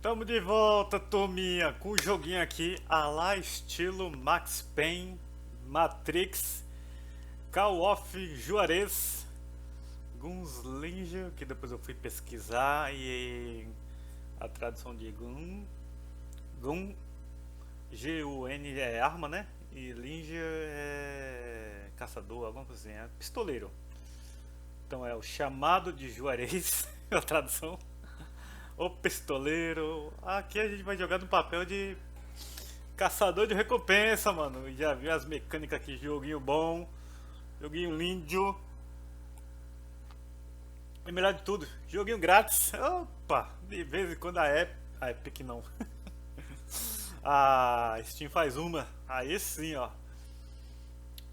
Tamo de volta, turminha, com o joguinho aqui, a lá estilo Max Payne, Matrix, Call of Juarez, Gunslinger, que depois eu fui pesquisar e a tradução de Gun, G-U-N é arma, né? E Linger é caçador, alguma coisa assim, é pistoleiro. Então é o chamado de Juarez, a tradução. O pistoleiro. Aqui a gente vai jogar no papel de caçador de recompensa, mano. Já viu as mecânicas aqui, joguinho bom, joguinho lindo. E melhor de tudo, joguinho grátis. Opa, de vez em quando a Epic não. A Steam faz uma. Aí sim, ó.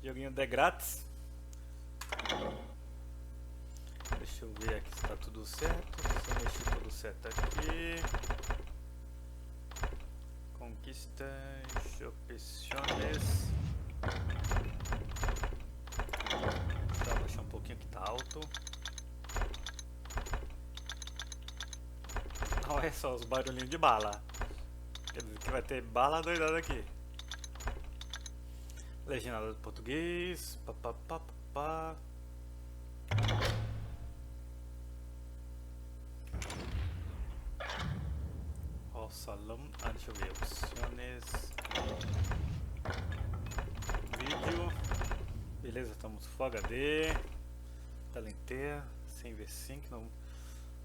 Joguinho de grátis. Deixa eu ver aqui se tá tudo certo. Se eu mexer tudo certo aqui. Conquistas, opções. Deixa eu baixar um pouquinho que tá alto. Olha só os barulhinhos de bala. Quer dizer que vai ter bala doidada aqui. Legendado do português. Pá. Ó, salão. Deixa eu ver. Opções. Vídeo. Beleza, estamos Full HD. Talenteia. Sem V5. Não.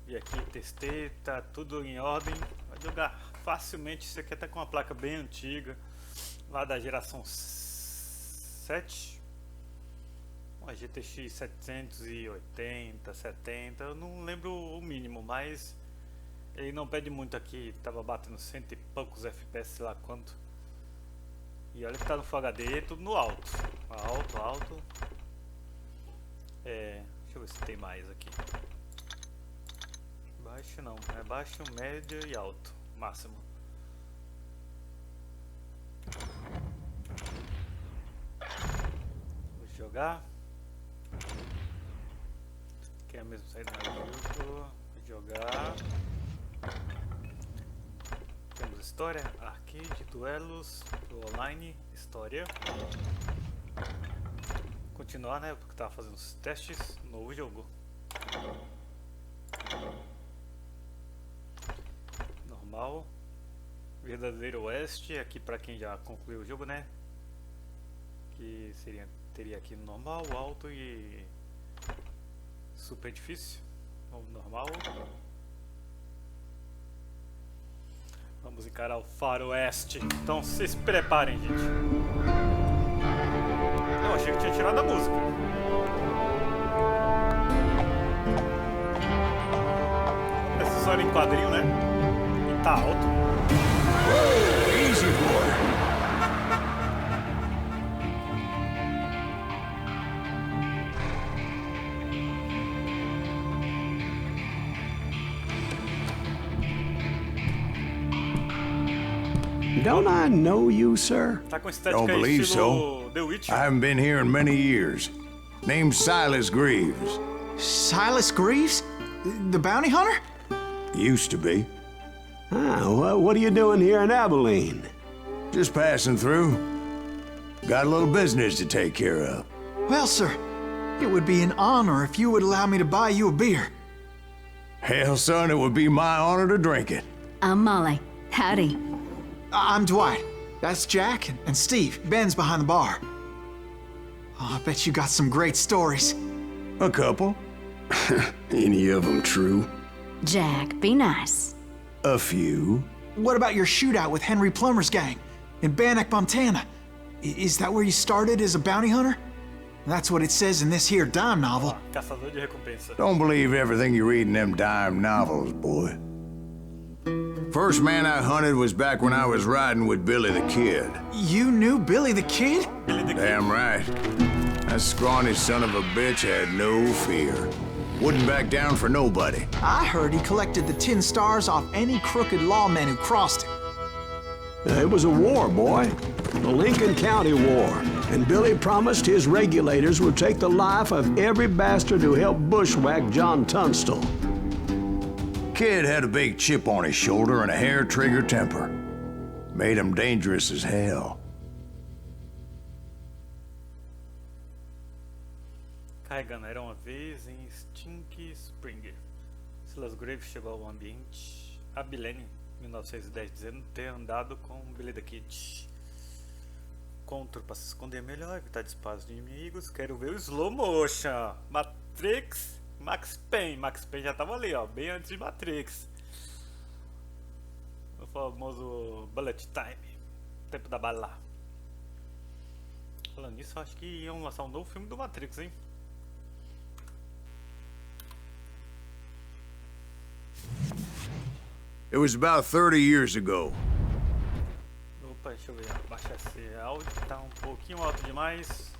Vi aqui, testei. Tá tudo em ordem. Vai jogar facilmente. Isso aqui tá com uma placa bem antiga. Lá da geração 7. Uma GTX 780, 70, eu não lembro o mínimo, mas ele não pede muito aqui, tava batendo cento e poucos FPS, sei lá quanto. E olha que tá no Full HD, tudo no alto. Alto. Deixa eu ver se tem mais aqui. Baixo não, é baixo, médio e alto, máximo. Vou jogar. Que é a mesma saída do jogo. Jogar. Temos história, arcade, duelos, online, história. Continuar, né? Porque tava fazendo os testes. Novo jogo. Normal. Verdadeiro Oeste. Aqui para quem já concluiu o jogo, né? Que teria aqui normal, alto e super difícil. Vamos normal. Vamos encarar o faroeste. Então se preparem, gente. Eu achei que tinha tirado a música. Essa história em quadrinho, né? E tá alto. Easy boy. Don't I know you, sir? Tá com estética Don't believe estilo The Witcher. I haven't been here in many years. Name's Silas Greaves. Silas Greaves? The bounty hunter? Used to be. Ah, what are you doing here in Abilene? Just passing through. Got a little business to take care of. Well, sir, it would be an honor if you would allow me to buy you a beer. Hell, son, it would be my honor to drink it. I'm Molly. Howdy. I'm Dwight. That's Jack and Steve. Ben's behind the bar. Oh, I bet you got some great stories. A couple. Any of them true? Jack, be nice. A few. What about your shootout with Henry Plummer's gang in Bannock, Montana? Is that where you started as a bounty hunter? That's what it says in this here dime novel. Caçador de recompensa. Don't believe everything you read in them dime novels, boy. First man I hunted was back when I was riding with Billy the Kid. You knew Billy the Kid? Damn right. That scrawny son of a bitch had no fear. Wouldn't back down for nobody. I heard he collected the 10 stars off any crooked lawmen who crossed him. It was a war, boy. The Lincoln County War. And Billy promised his regulators would take the life of every bastard who helped bushwhack John Tunstall. Kid had a big chip on his shoulder and a hair-trigger temper. Made him dangerous as hell. Carregando, era uma vez em Stink Spring. Silas Graves chegou ao ambiente. Abilene, 1910, dizendo ter andado com Billy the Kid. Contra para se esconder melhor, evitar disparos de inimigos. Quero ver o slow motion. Matrix, Max Payne. Max Payne já tava ali, ó, bem antes de Matrix. O famoso bullet time, tempo da bala. Falando nisso, acho que iam lançar um novo filme do Matrix, hein? It was about 30 years ago. Opa, deixa eu ver, abaixar esse áudio, tá um pouquinho alto demais.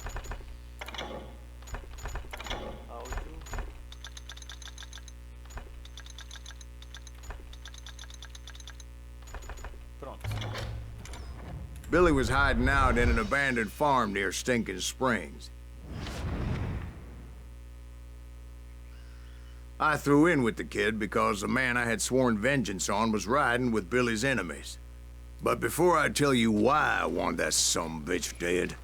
Áudio. Pronto. Billy was hiding out in an abandoned farm near Stinking Springs. I threw in with the kid because the man I had sworn vengeance on was riding with Billy's enemies. But before I tell you why I want that sumbitch dead,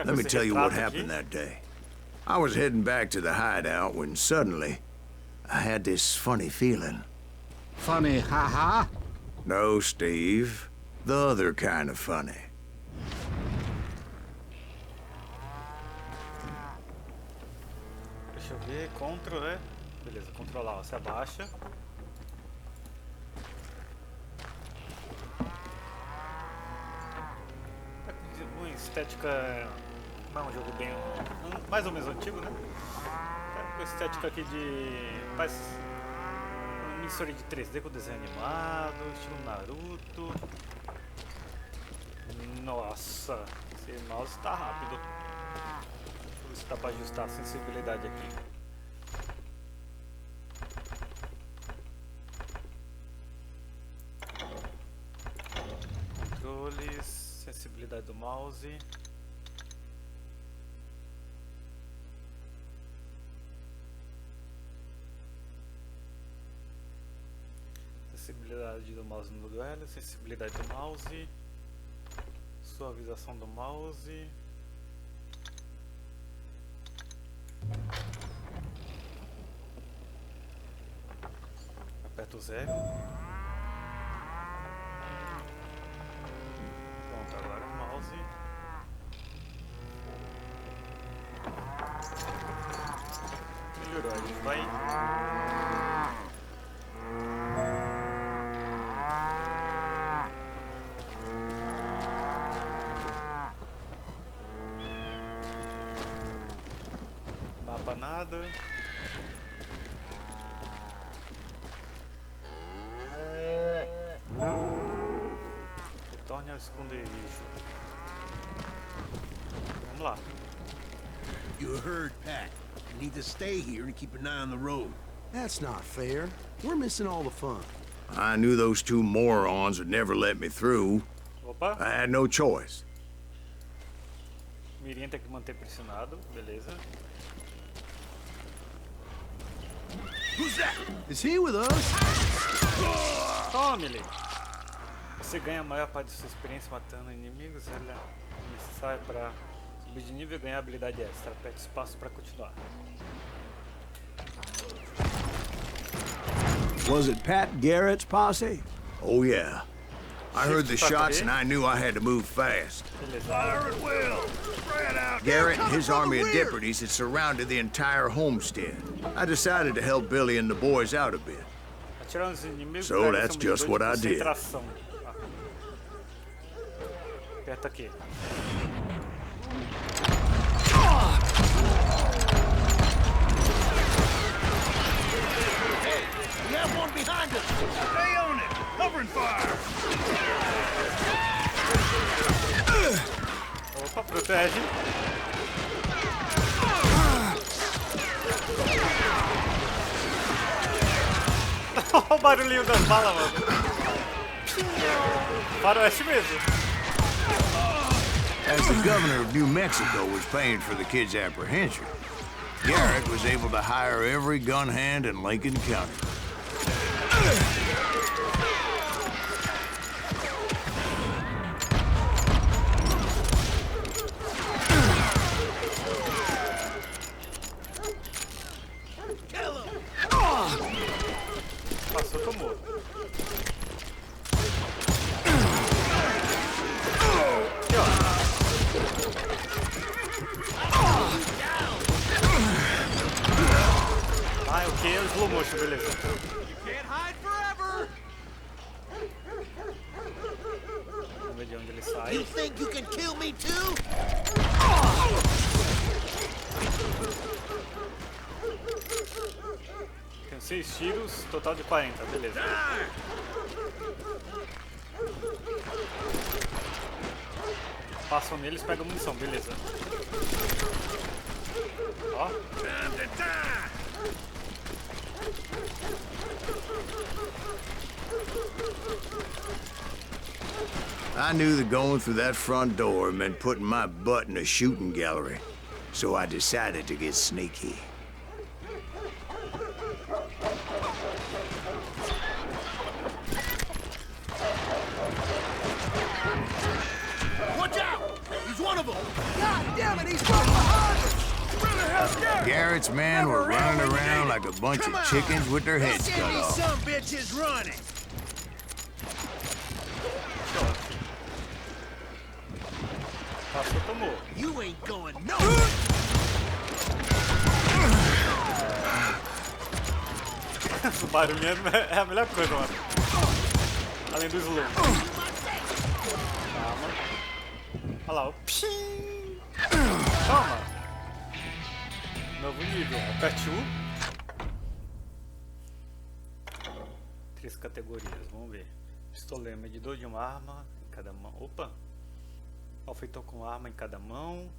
let me tell you what happened that day. I was heading back to the hideout when suddenly I had this funny feeling. Funny, haha? No, Steve. The other kind of funny. Deixa eu ver, Ctrl, né? Beleza, controlar, ó, se abaixa. Tá com uma estética, não é um jogo bem, mais ou menos antigo, né? Tá com estética aqui de, faz uma mistura de 3D com desenho animado, estilo Naruto. Nossa, esse mouse tá rápido. Deixa eu ver se dá pra ajustar a sensibilidade aqui. Sensibilidade do mouse. Sensibilidade do mouse no duelo, sensibilidade do mouse, suavização do mouse. Aperta o 0. Agora o mouse. Melhorou, a gente vai. Mapa nada. Retorne ao esconderijo. Vamos lá. You heard Pat. You need to stay here and keep an eye on the road. That's not fair. We're missing all the fun. I knew those two morons would never let me through. Opa. I had no choice. Mirinha tem que manter pressionado, beleza. Who's that? Is he with us? Tome-lhe! Você ganha a maior parte de sua experiência matando inimigos. Ela é necessária para subir de nível e ganhar habilidade extra. Aperte espaço para continuar. Was it Pat Garrett's posse? Oh yeah. I heard the shots and I knew I had to move fast. Beleza. Garrett and his army of deputies had surrounded the entire homestead. I decided to help Billy and the boys out a bit. Atirar os inimigos. So that's just what I did. Aperta aqui. We have one behind us. Stay on it. Covering fire. Opa, protege. Olha o barulhinho das balas, mano. Faroeste mesmo. As the governor of New Mexico was paying for the kid's apprehension, Garrett was able to hire every gun hand in Lincoln County. Passou, tomou. Aqui, ó. Ah, o que? O slow motion, beleza. Vamos ver de onde ele sai. You think you can kill me too? Tem 6 tiros, total de 40, beleza. Passam neles, pegam munição, beleza. Ó. I knew that going through that front door meant putting my butt in a shooting gallery, so I decided to get sneaky. Watch out! He's one of them! God damn it, he's right behind us! Garrett's men were running around like a bunch of chickens with their heads Let's cut get these off. some bitches running! Passou, tomou. You ain't going nowhere! O barulhinho é a melhor coisa, mano. Além do slow. Calma. Olha lá, o pshim. Toma. Novo nível. Aperte U. 3 categorias, vamos ver. Pistoleiro, medidor de uma arma em cada mão. Opa. Malfeitor com arma em cada mão.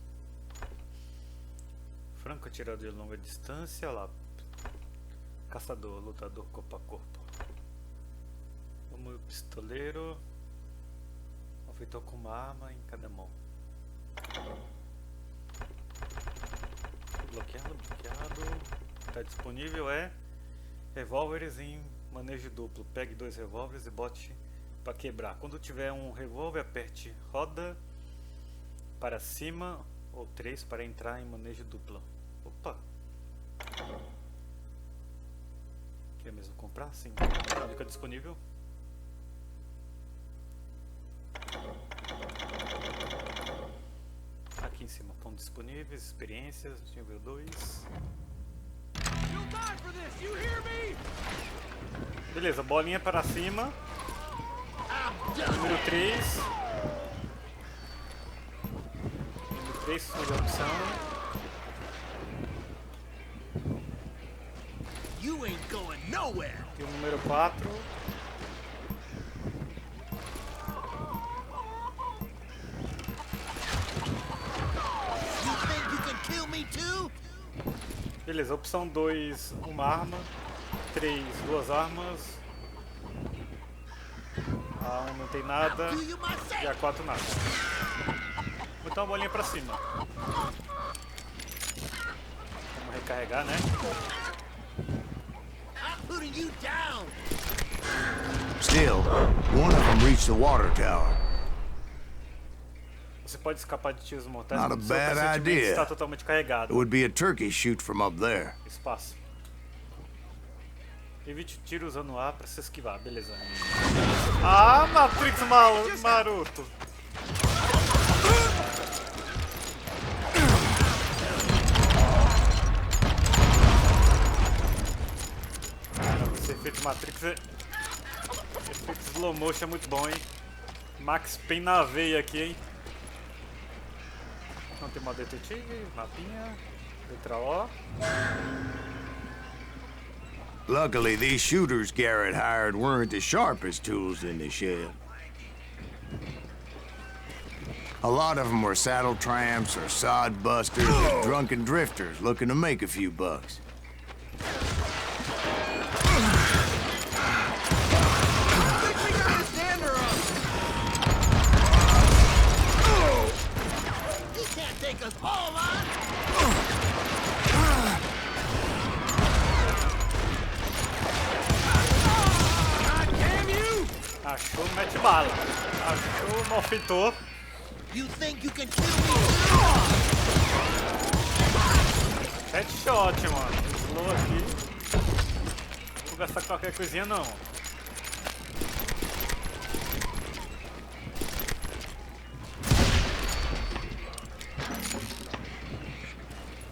Franco atirador de longa distância. Olha lá. Caçador, lutador corpo a corpo. Vamos pistoleiro. Malfeitor com uma arma em cada mão. Bloqueado. Está disponível revólveres em manejo duplo. Pegue 2 revólveres e bote para quebrar. Quando tiver um revólver, aperte roda para cima ou 3 para entrar em manejo duplo. Opa! Quer mesmo comprar? Sim. Fica disponível. Aqui em cima estão disponíveis, experiências, nível 2. Beleza, bolinha para cima. Número 3. Número 3, segunda opção. You ain't going nowhere! E o número 4. You think you can kill me too? Beleza, opção 2, uma arma. 3, 2 armas. A 1 não tem nada. Do you myself? E a 4 nada. Vou botar uma bolinha pra cima. Vamos recarregar, né? I'm putting you down! Still, one of them reached the water tower. Você pode escapar de tiros mortais Not a quando seu bad pressentimento idea. está totalmente carregado. It would be a turkey shoot from up there. Espaço. Evite tiro usando A para se esquivar, beleza. Ah, Matrix maroto! Cara, esse efeito Matrix é... Efeito slow motion é muito bom, hein? Max Payne na veia aqui, hein? Não tem uma detetive, mapinha, letra O. Luckily, these shooters Garrett hired weren't the sharpest tools in the shed. A lot of them were saddle tramps or sod busters or drunken drifters looking to make a few bucks. He can't take us all on! Achou, mete bala. Achou o malfeitor. You think you can kill me? Headshot, mano. Slow aqui. Não vou gastar qualquer coisinha, não.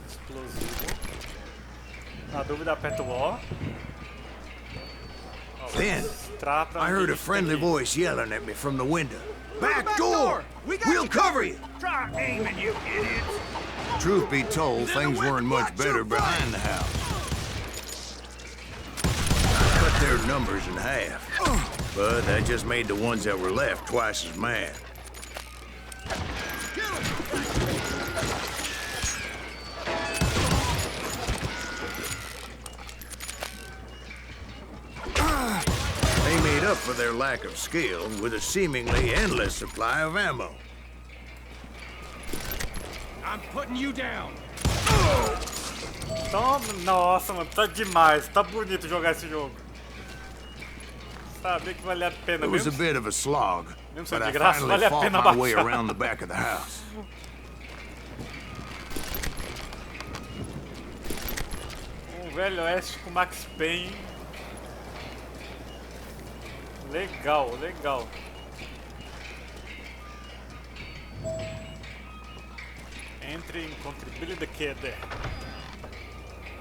Explosivo. Na dúvida, aperta o O. Then, I heard a friendly voice yelling at me from the window. Back door! We'll cover you! Try aiming, you idiots! Truth be told, things weren't much better behind the house. I cut their numbers in half, but that just made the ones that were left twice as mad. They made up for their lack of skill with a seemingly endless supply of ammo. I'm putting you down. Toma, nossa, mano, tá demais. Tá bonito jogar esse jogo. Sabia que valia a pena It was a mesmo. bit of a slog, Mesmo but de I graça, finally vale a fought pena my way baixar. around the back of the house. Velho Oeste com Max Payne. Legal, legal. Entre e encontre Billy the Kid.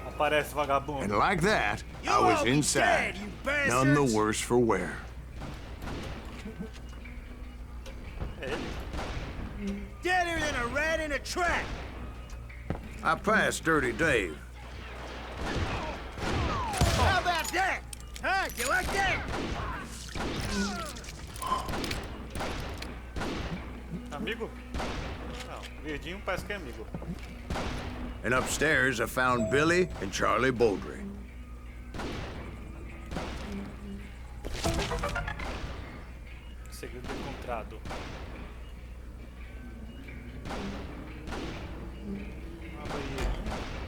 Aparece vagabundo. And like that, I was inside, none the worse for wear. É ele? Deader than a rat in a trap. I passed Dirty Dave. How about that? Huh? You like that? Amigo? Não, verdinho parece que é amigo. And upstairs, I found Billy and Charlie Baldry. Segredo encontrado. Uma banheira.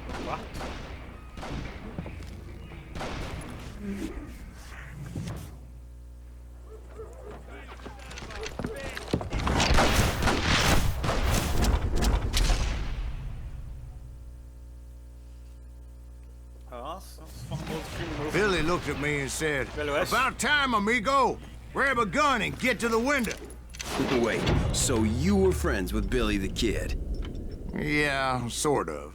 No quarto. Nossa, os famosos criminosos. Billy looked at me and said, Velho Oeste. "About time, amigo. Grab a gun and get to the window." Wait, so you were friends with Billy the Kid? Yeah, sort of.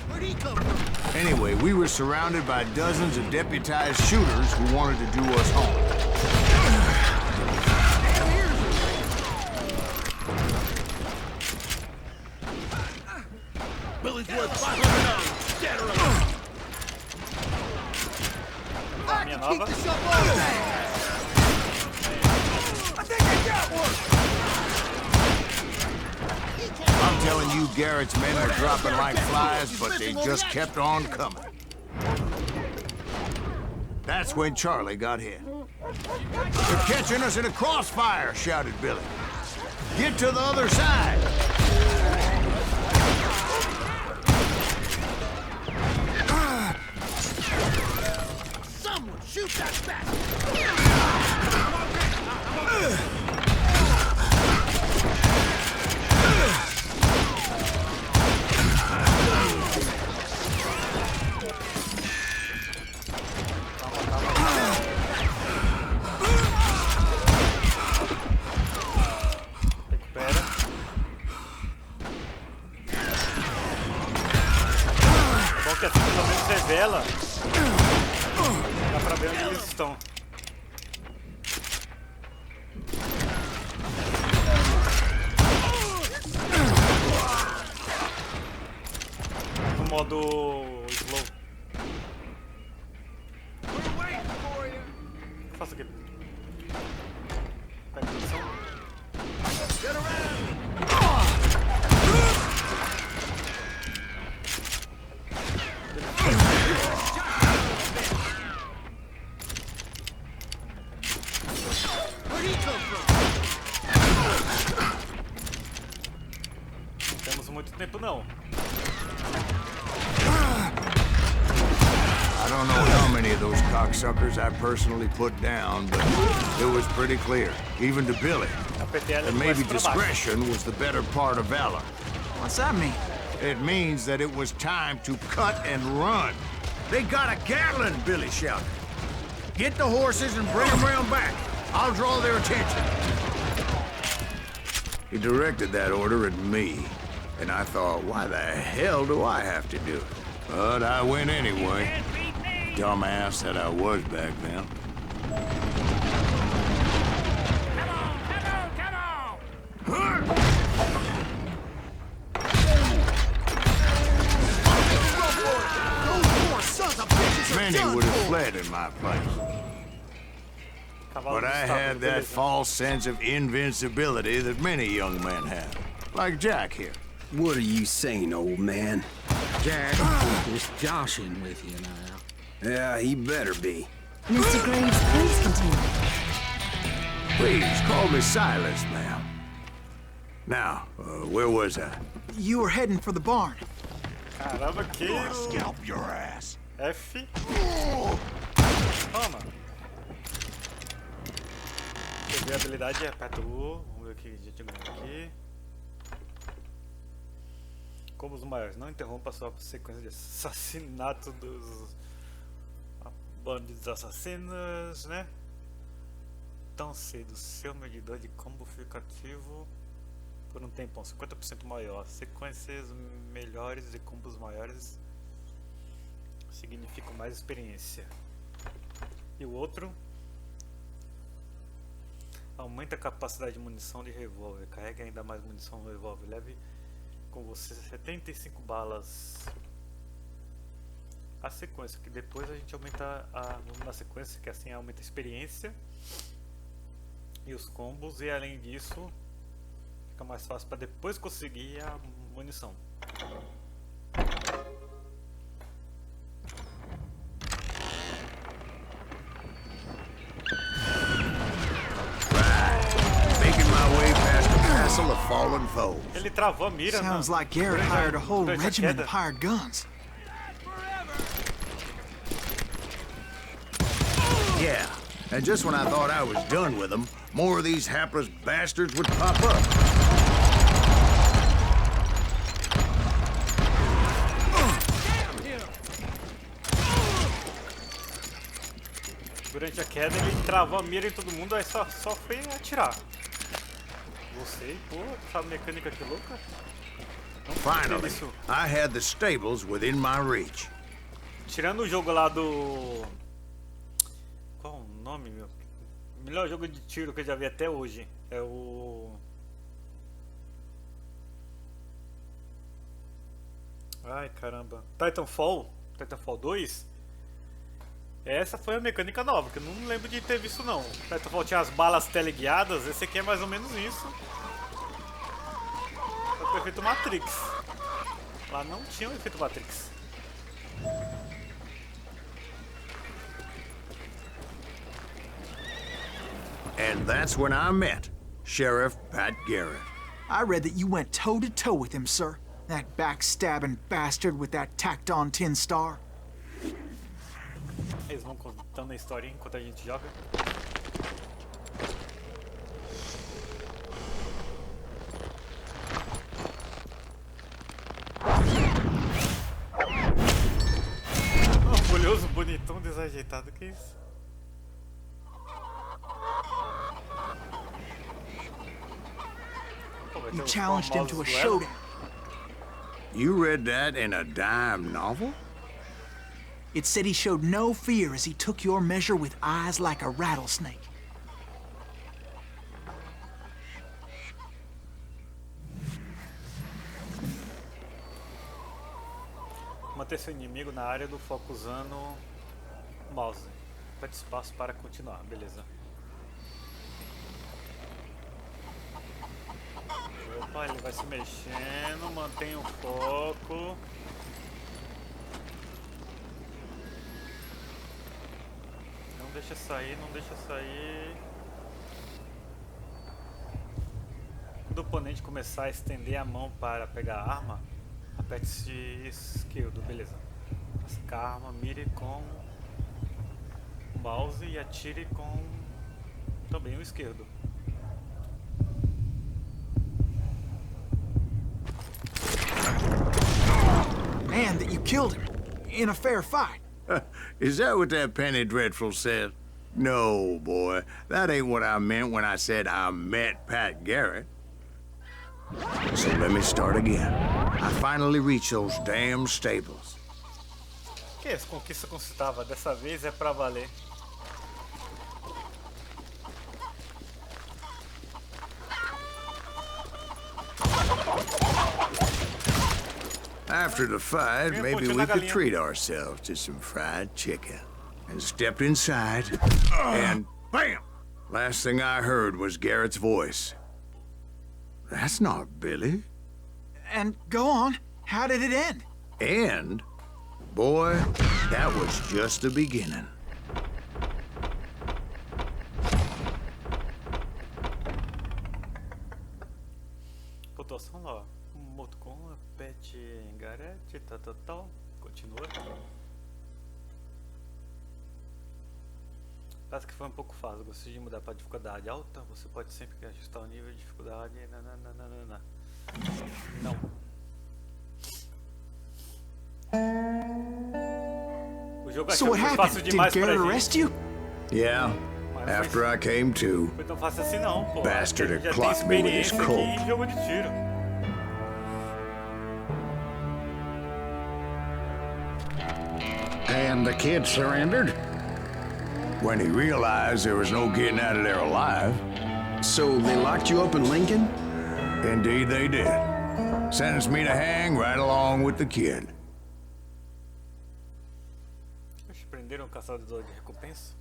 Where'd he come from? Anyway, we were surrounded by dozens of deputized shooters who wanted to do us harm. Billy's worth $500. Dead or alive. I can keep this up all day. I think I got one. I'm telling you, Garrett's men were dropping like flies, but they just kept on coming. That's when Charlie got hit. "They're catching us in a crossfire," shouted Billy. "Get to the other side." Someone shoot that bastard. Recupera. É bom que assim pelo menos revela. Dá pra ver onde eles estão. No modo slow. Faça aqui. Pega a posição. Where'd he come from? Não temos muito tempo não. I don't know how many of those cocksuckers I personally put down, but it was pretty clear, even to Billy, that maybe discretion was the better part of valor. What's that mean? It means that it was time to cut and run. They got a Gatling, Billy shouted. Get the horses and bring them round back. I'll draw their attention. He directed that order at me, and I thought, why the hell do I have to do it? But I went anyway. Dumbass that I was back then. Many would have fled in my place. But I had that false sense of invincibility that many young men have. Like Jack here. What are you saying, old man? Jack is joshing with you now. Yeah, he better be. Mr. Graves, please continue. Please, call me Silas, ma'am. Now, where was I? You were heading for the barn. Caramba, que... Scalp your ass. F. Toma. Peguei a habilidade e aperto U. Vamos ver o que a gente ganha aqui. Combos maiores. Não interrompa a sua sequência de assassinato dos bandidos assassinos, né? Tão cedo. Seu medidor de combo fica ativo por um tempão 50% maior. Sequências melhores e combos maiores significam mais experiência. E o outro aumenta a capacidade de munição de revólver. Carregue ainda mais munição no revólver. Leve com você 75 balas. A sequência, que depois a gente aumenta na sequência, que assim aumenta a experiência e os combos, e além disso fica mais fácil para depois conseguir a munição. Ele travou a mira. Sounds like Garrett hired a whole regiment of hired guns. Yeah, and just when I thought I was done with them, more of these hapless bastards would pop up. Durante a queda ele travou a mira em todo mundo, aí só foi atirar. Você, pô, essa mecânica que louca. Finally, I had the stables within my reach. Tirando o jogo lá do... Qual o nome, meu? O melhor jogo de tiro que eu já vi até hoje é o... Ai, caramba. Titanfall 2. Essa foi a mecânica nova, que eu não lembro de ter visto não. Titanfall tinha as balas teleguiadas, esse aqui é mais ou menos isso. Foi o efeito Matrix. Lá não tinha o efeito Matrix. And that's when I met Sheriff Pat Garrett. I read that you went toe-to-toe with him, sir. That backstabbing bastard with that tacked-on tin star. Eles vão contando a história enquanto a gente joga. Orgulhoso, bonitão, desajeitado, que isso? You challenged him to a showdown. You read that in a dime novel? It said he showed no fear as he took your measure with eyes like a rattlesnake. Manter seu inimigo na área do foco usando o mouse. Aperte espaço para continuar, beleza. Opa, ele vai se mexendo, mantenha o foco. Não deixa sair, não deixa sair. Quando o oponente começar a estender a mão para pegar a arma, aperte esquerdo, beleza. Sacar a arma, mire com mouse e atire com também o esquerdo. Man, that you killed him in a fair fight. Is that what that Penny Dreadful said? No, boy. That ain't what I meant when I said I met Pat Garrett. So let me start again. I finally reached those damn stables. Que essa conquista conquistava? Dessa vez é pra valer. After the fight, maybe we could treat ourselves to some fried chicken. And stepped inside, and BAM! Last thing I heard was Garrett's voice. That's not Billy. And go on. How did it end? And, boy, that was just the beginning. Pontuação lá, ó. Motocom, Pet, Garrett, tal. Continua. Parece que foi um pouco fácil. Gostaria de mudar para dificuldade alta. Você pode sempre ajustar o nível de dificuldade. Não. O jogo So what foi fácil happened? Did demais pra Garrett gente. arrest you? Yeah, Mas after I came to. Foi tão fácil assim não, pô. Bastard Já had tem clocked me with his experiência Colt. aqui em jogo de tiro. And the kid surrendered? When he realized there was no getting out of there alive. So they locked you up in Lincoln? Indeed they did. Sentenced me to hang right along with the kid. Oxe, prenderam o caçador de recompensa?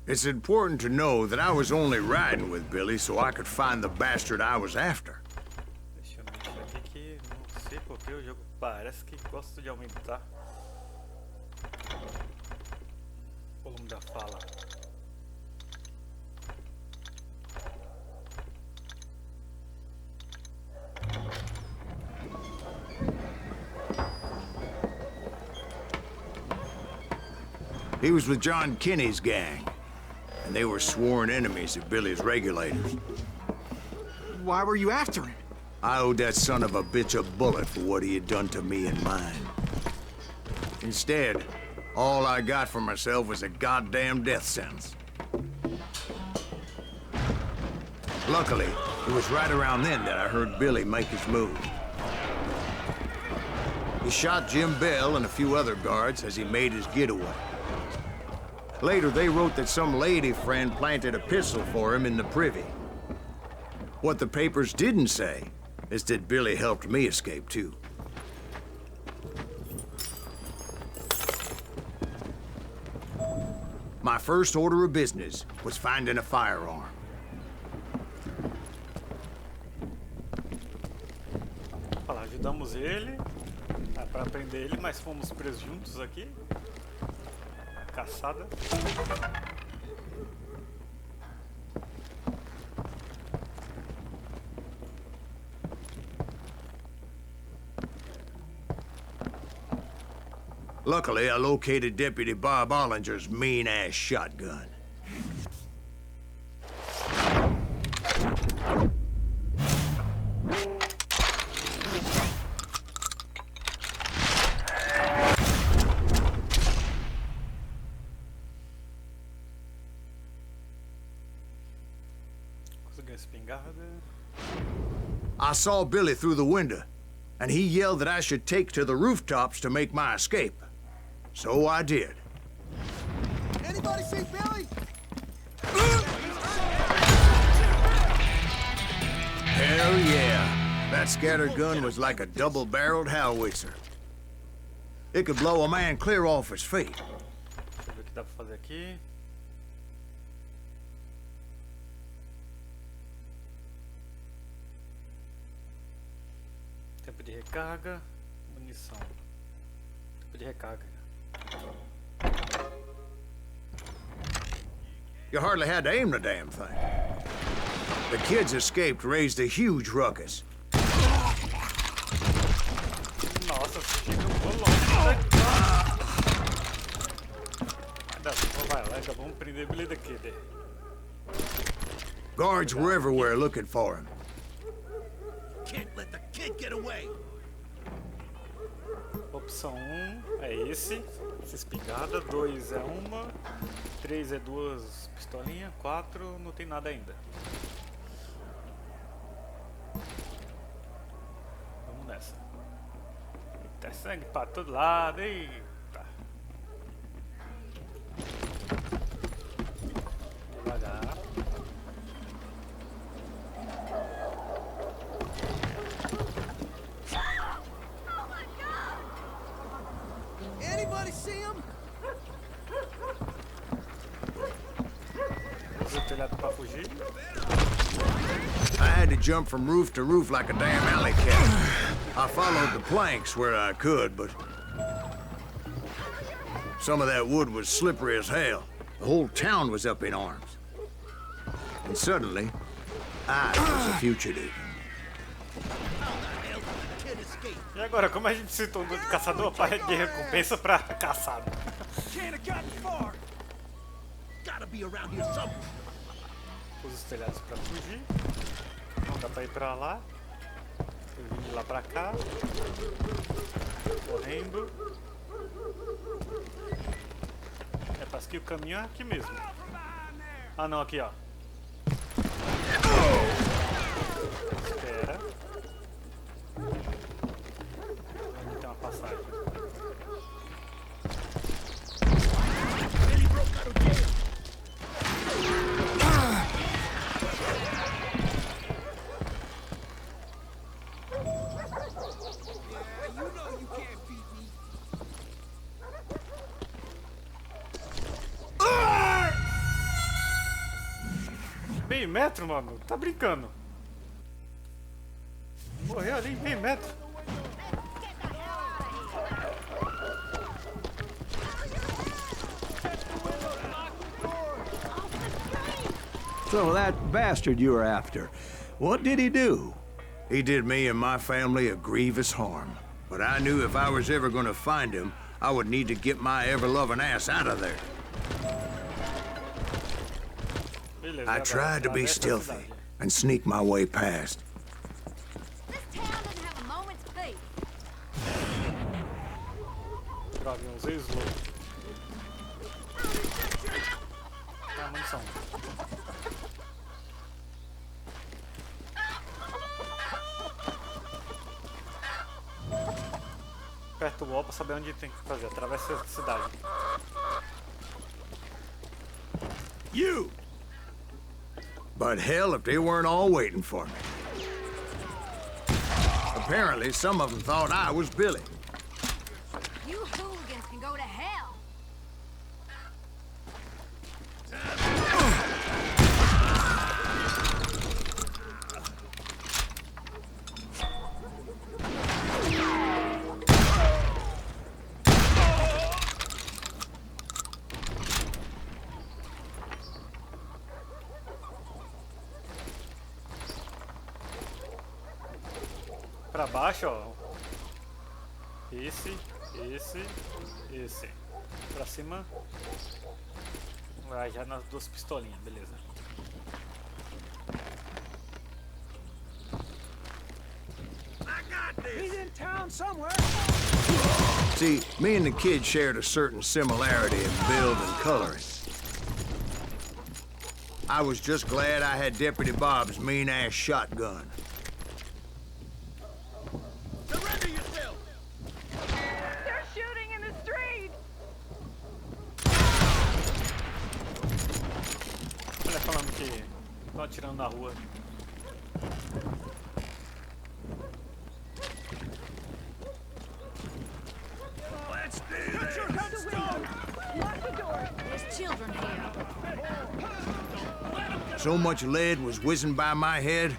It's important to know that I was only riding with Billy so I could find the bastard I was after. Deixa eu mexer aqui que não sei porque o jogo parece que gosta de aumentar o volume da fala. He was with John Kinney's gang, and they were sworn enemies of Billy's regulators. Why were you after him? I owed that son of a bitch a bullet for what he had done to me and mine. Instead, all I got for myself was a goddamn death sentence. Luckily, it was right around then that I heard Billy make his move. He shot Jim Bell and a few other guards as he made his getaway. Later, they wrote that some lady friend planted a pistol for him in the privy. What the papers didn't say is that Billy helped me escape, too. My first order of business was finding a firearm. Olha lá, ajudamos ele para prender ele, mas fomos presos juntos aqui. Caçada. Luckily, I located Deputy Bob Ollinger's mean-ass shotgun. Consegui a espingarda. I saw Billy through the window, and he yelled that I should take to the rooftops to make my escape. So I did. Anybody see Billy? Hell yeah. That scatter gun was like a double-barreled howitzer. It could blow a man clear off his feet. Deixa eu ver o que dá pra fazer aqui. Tempo de recarga, munição. Tempo de recarga. You hardly had to aim the damn thing. The kids escaped, raised a huge ruckus. Nossa, chega bolão daqui. Vai lá, já vamos prender Billy the Kid. Guards were everywhere looking for him. Can't let the kid get away. Opção 1 é esse, essa espingarda, 2 é uma, 3 é 2 pistolinhas, 4 não tem nada ainda. Vamos nessa. Eita, sangue pra todo lado, eita. Devagar. Anybody see him? Usa o telhado pra fugir. I had to jump from roof to roof like a damn alley cat. I followed the planks where I could, but some of that wood was slippery as hell. The whole town was up in arms. And suddenly, I was a fugitive. E agora, como a gente se tornou de caçador, pai de recompensa pra caçado. Usa os telhados pra fugir. Não dá pra ir pra lá. Eu vim de lá pra cá. Correndo. É, parece que o caminho é aqui mesmo. Ah não, aqui ó. Espera. Tem uma passagem. Meio metro, mano? Tá brincando? Morreu ali, meio metro. So that bastard you were after, what did he do? He did me and my family a grievous harm. But I knew if I was ever gonna find him, I would need to get my ever-loving ass out of there. I tried to be stealthy and sneak my way past. This town doesn't have a moment's peace. Droga, eu usei slow. Tá, munição. Aperta o wall pra saber onde tem que fazer. Atravessa a cidade. You! But hell if they weren't all waiting for me. Apparently, some of them thought I was Billy. You hooligans can go to hell. Pra baixo, ó. Esse. Pra cima. Vai já nas duas pistolinhas, beleza. He's in town somewhere. See, me and the kid shared a certain similarity in build and coloring. I was just glad I had Deputy Bob's mean-ass shotgun. Surrender yourself. They're shooting in the street. Olha falando que estão atirando na rua. There's children here. So much lead was whizzing by my head,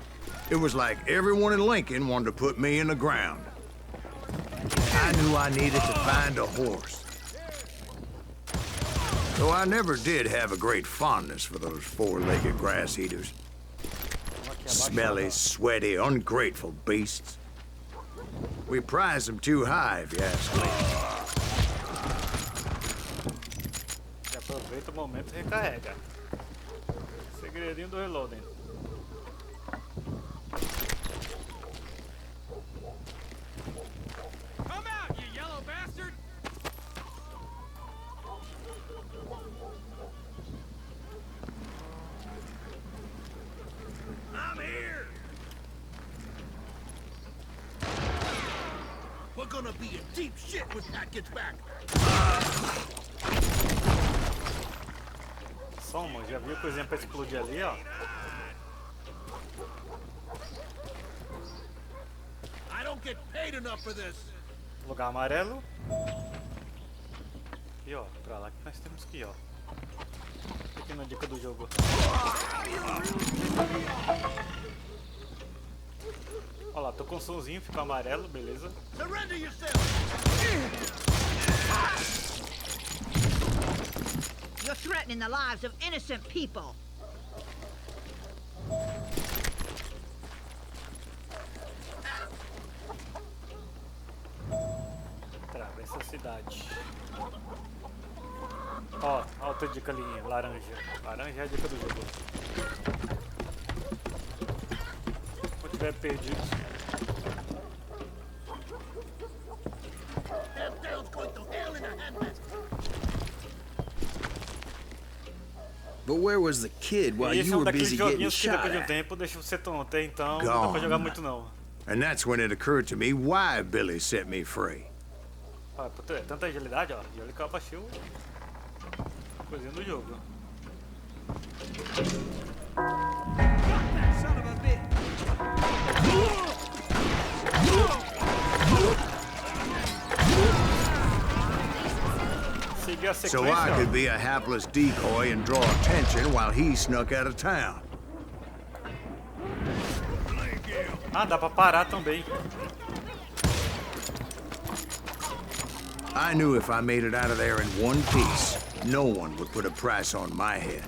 it was like everyone in Lincoln wanted to put me in the ground. I knew I needed to find a horse. Though I never did have a great fondness for those four-legged grass eaters. Smelly, sweaty, ungrateful beasts. We prize them too high, if you ask me. E aproveita o momento e recarrega. Segredinho do reloading. Come out, you yellow bastard! I'm here! We're gonna be in deep shit when Pat gets back. Soma, já viu coisinha pra explodir ali, ó? I don't get paid enough for this. Lugar amarelo. E ó, pra lá que nós temos que ir, ó. Pequena dica do jogo. Olha lá, tô com um somzinho, ficou amarelo, beleza. Surrender yourself! You're threatening the lives of innocent people. Atravessa a cidade. Ó, outra dica ali, laranja. Laranja é a dica do jogo. Quando tiver perdido. But where was the kid while Esse you é were daqueles busy getting joguinhos que shot depois de um at? tempo deixa você tonto, então não dá pra jogar muito não. And that's when it occurred to me why Billy set me free. Ó, tanta agilidade, ó. E olha que eu abaixei o coisinha do jogo. Son of a bitch! Seguir a So sequência, I ó. could be a hapless decoy and draw attention while he snuck out of town. Ah, dá pra parar também. I knew if I made it out of there in one piece, no one would put a price on my head.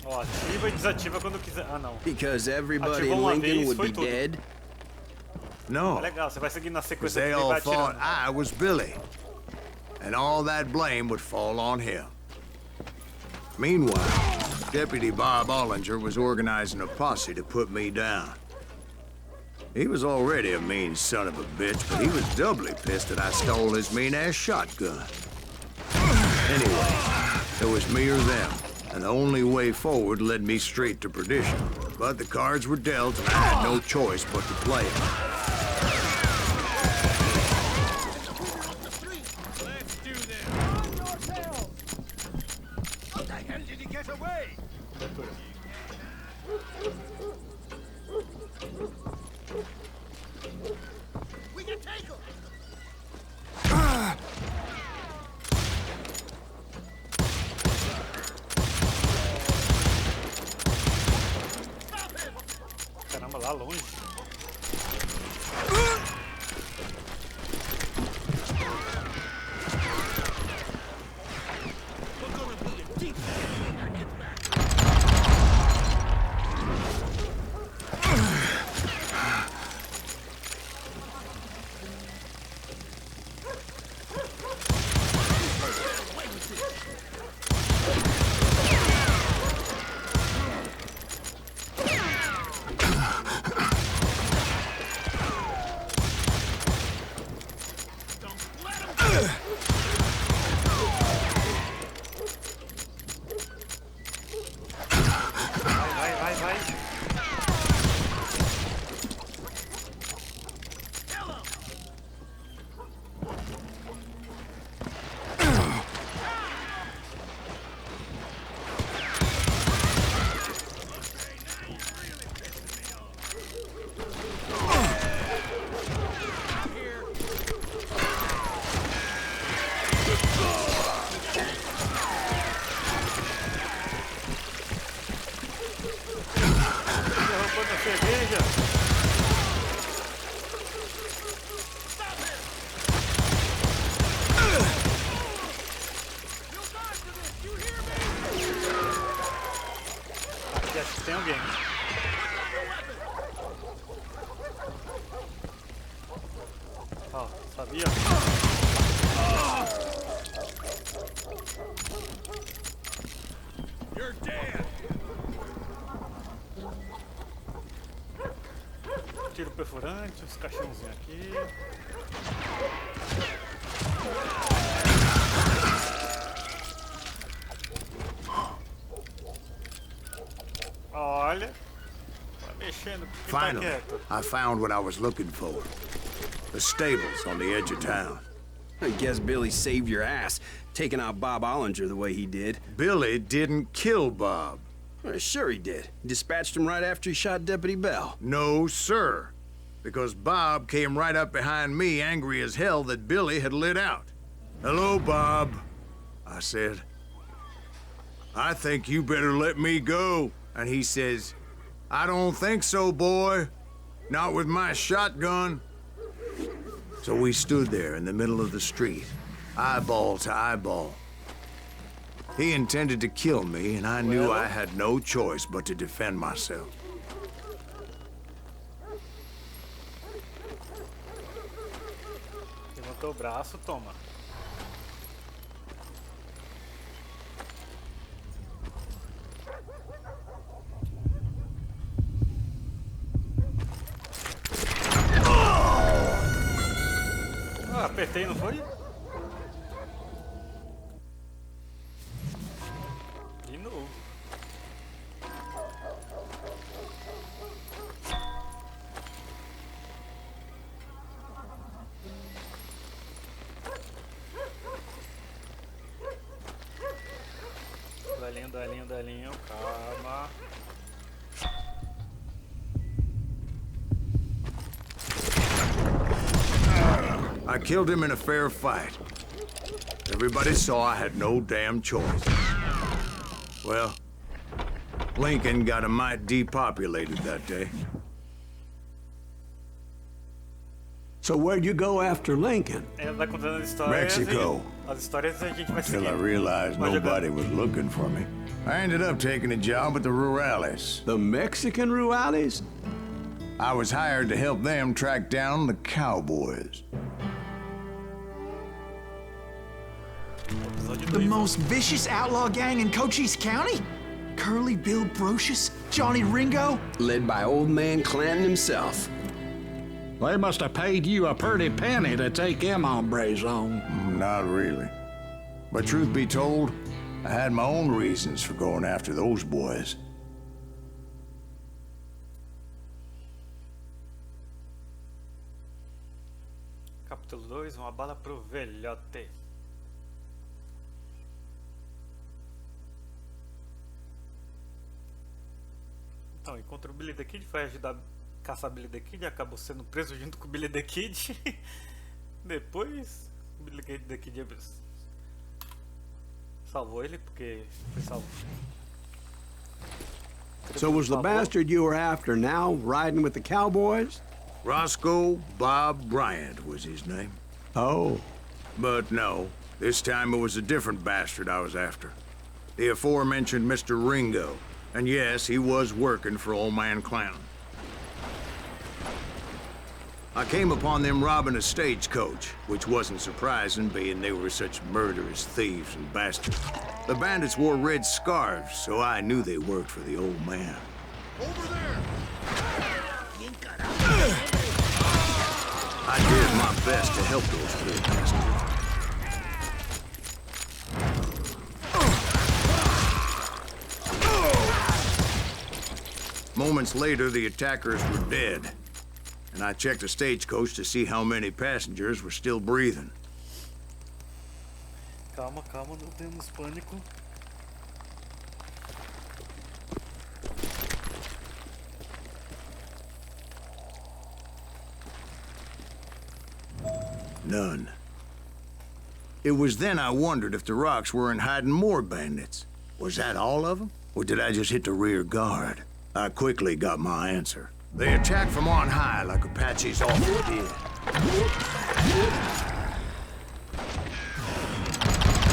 Ó, ativa e desativa quando quiser. Ah, não. Because everybody Ativou in uma Lincoln vez, would foi be tudo. dead? No, Legal, você vai seguir na because sequência que they ele all vai thought atirando. I was Billy. And all that blame would fall on him. Meanwhile, Deputy Bob Ollinger was organizing a posse to put me down. He was already a mean son of a bitch, but he was doubly pissed that I stole his mean-ass shotgun. Anyway, it was me or them, and the only way forward led me straight to perdition. But the cards were dealt, and I had no choice but to play them. Let's do this! What the hell did he get away? We can take him! Caramba, lá longe. We're gonna be in deep shit when that gets back. Sabia. You're dead. Tiro perfurante, uns caixãozinhos aqui. Olha, tá mexendo. Finally, I found what I was looking for. The stables on the edge of town. I guess Billy saved your ass, taking out Bob Ollinger the way he did. Billy didn't kill Bob. Well, sure he did. Dispatched him right after he shot Deputy Bell. No, sir. Because Bob came right up behind me, angry as hell that Billy had lit out. Hello, Bob, I said. I think you better let me go. And he says, I don't think so, boy. Not with my shotgun. So we stood there in the middle of the street, eyeball to eyeball. He intended to kill me, and I knew I had no choice but to defend myself. Levantou o braço, toma. Ah, apertei, não foi? De novo. Dalinho, calma. I killed him in a fair fight. Everybody saw I had no damn choice. Well, Lincoln got a mite depopulated that day. So where'd you go after Lincoln? Ela vai contando as histórias. Mexico. As histórias a gente vai Till seguir. I realized nobody was looking for me. I ended up taking a job at the Rurales. The Mexican Rurales? I was hired to help them track down the cowboys. The most vicious outlaw gang in Cochise County? Curly Bill Brocious? Johnny Ringo? Led by old man Clanton himself. They must have paid you a pretty penny to take them hombres on. Not really. But truth be told, I had my own reasons for going after those boys. Capítulo 2, uma bala pro velhote. Então, encontra o Billy the Kid, foi ajudar a caçar Billy the Kid, acabou sendo preso junto com o Billy the Kid. Depois, o Billy the Kid salvou ele, porque foi salvo. So was the bastard you were after now riding with the cowboys? Roscoe Bob Bryant was his name. Oh. But no, this time it was a different bastard I was after. The aforementioned Mr. Ringo. And yes, he was working for old man Clanton. I came upon them robbing a stagecoach, which wasn't surprising, being they were such murderous thieves and bastards. The bandits wore red scarves, so I knew they worked for the old man. Over there! I did my best to help those poor bastards. Moments later, the attackers were dead, and I checked the stagecoach to see how many passengers were still breathing. Calma, calma, não temos pânico. None. It was then I wondered if the rocks weren't hiding more bandits. Was that all of them? Or did I just hit the rear guard? I quickly got my answer. They attacked from on high like Apaches often did.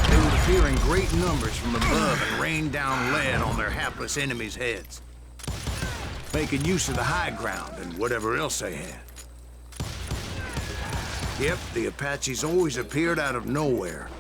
They would appear in great numbers from above and rain down lead on their hapless enemies' heads, making use of the high ground and whatever else they had. Yep, the Apaches always appeared out of nowhere,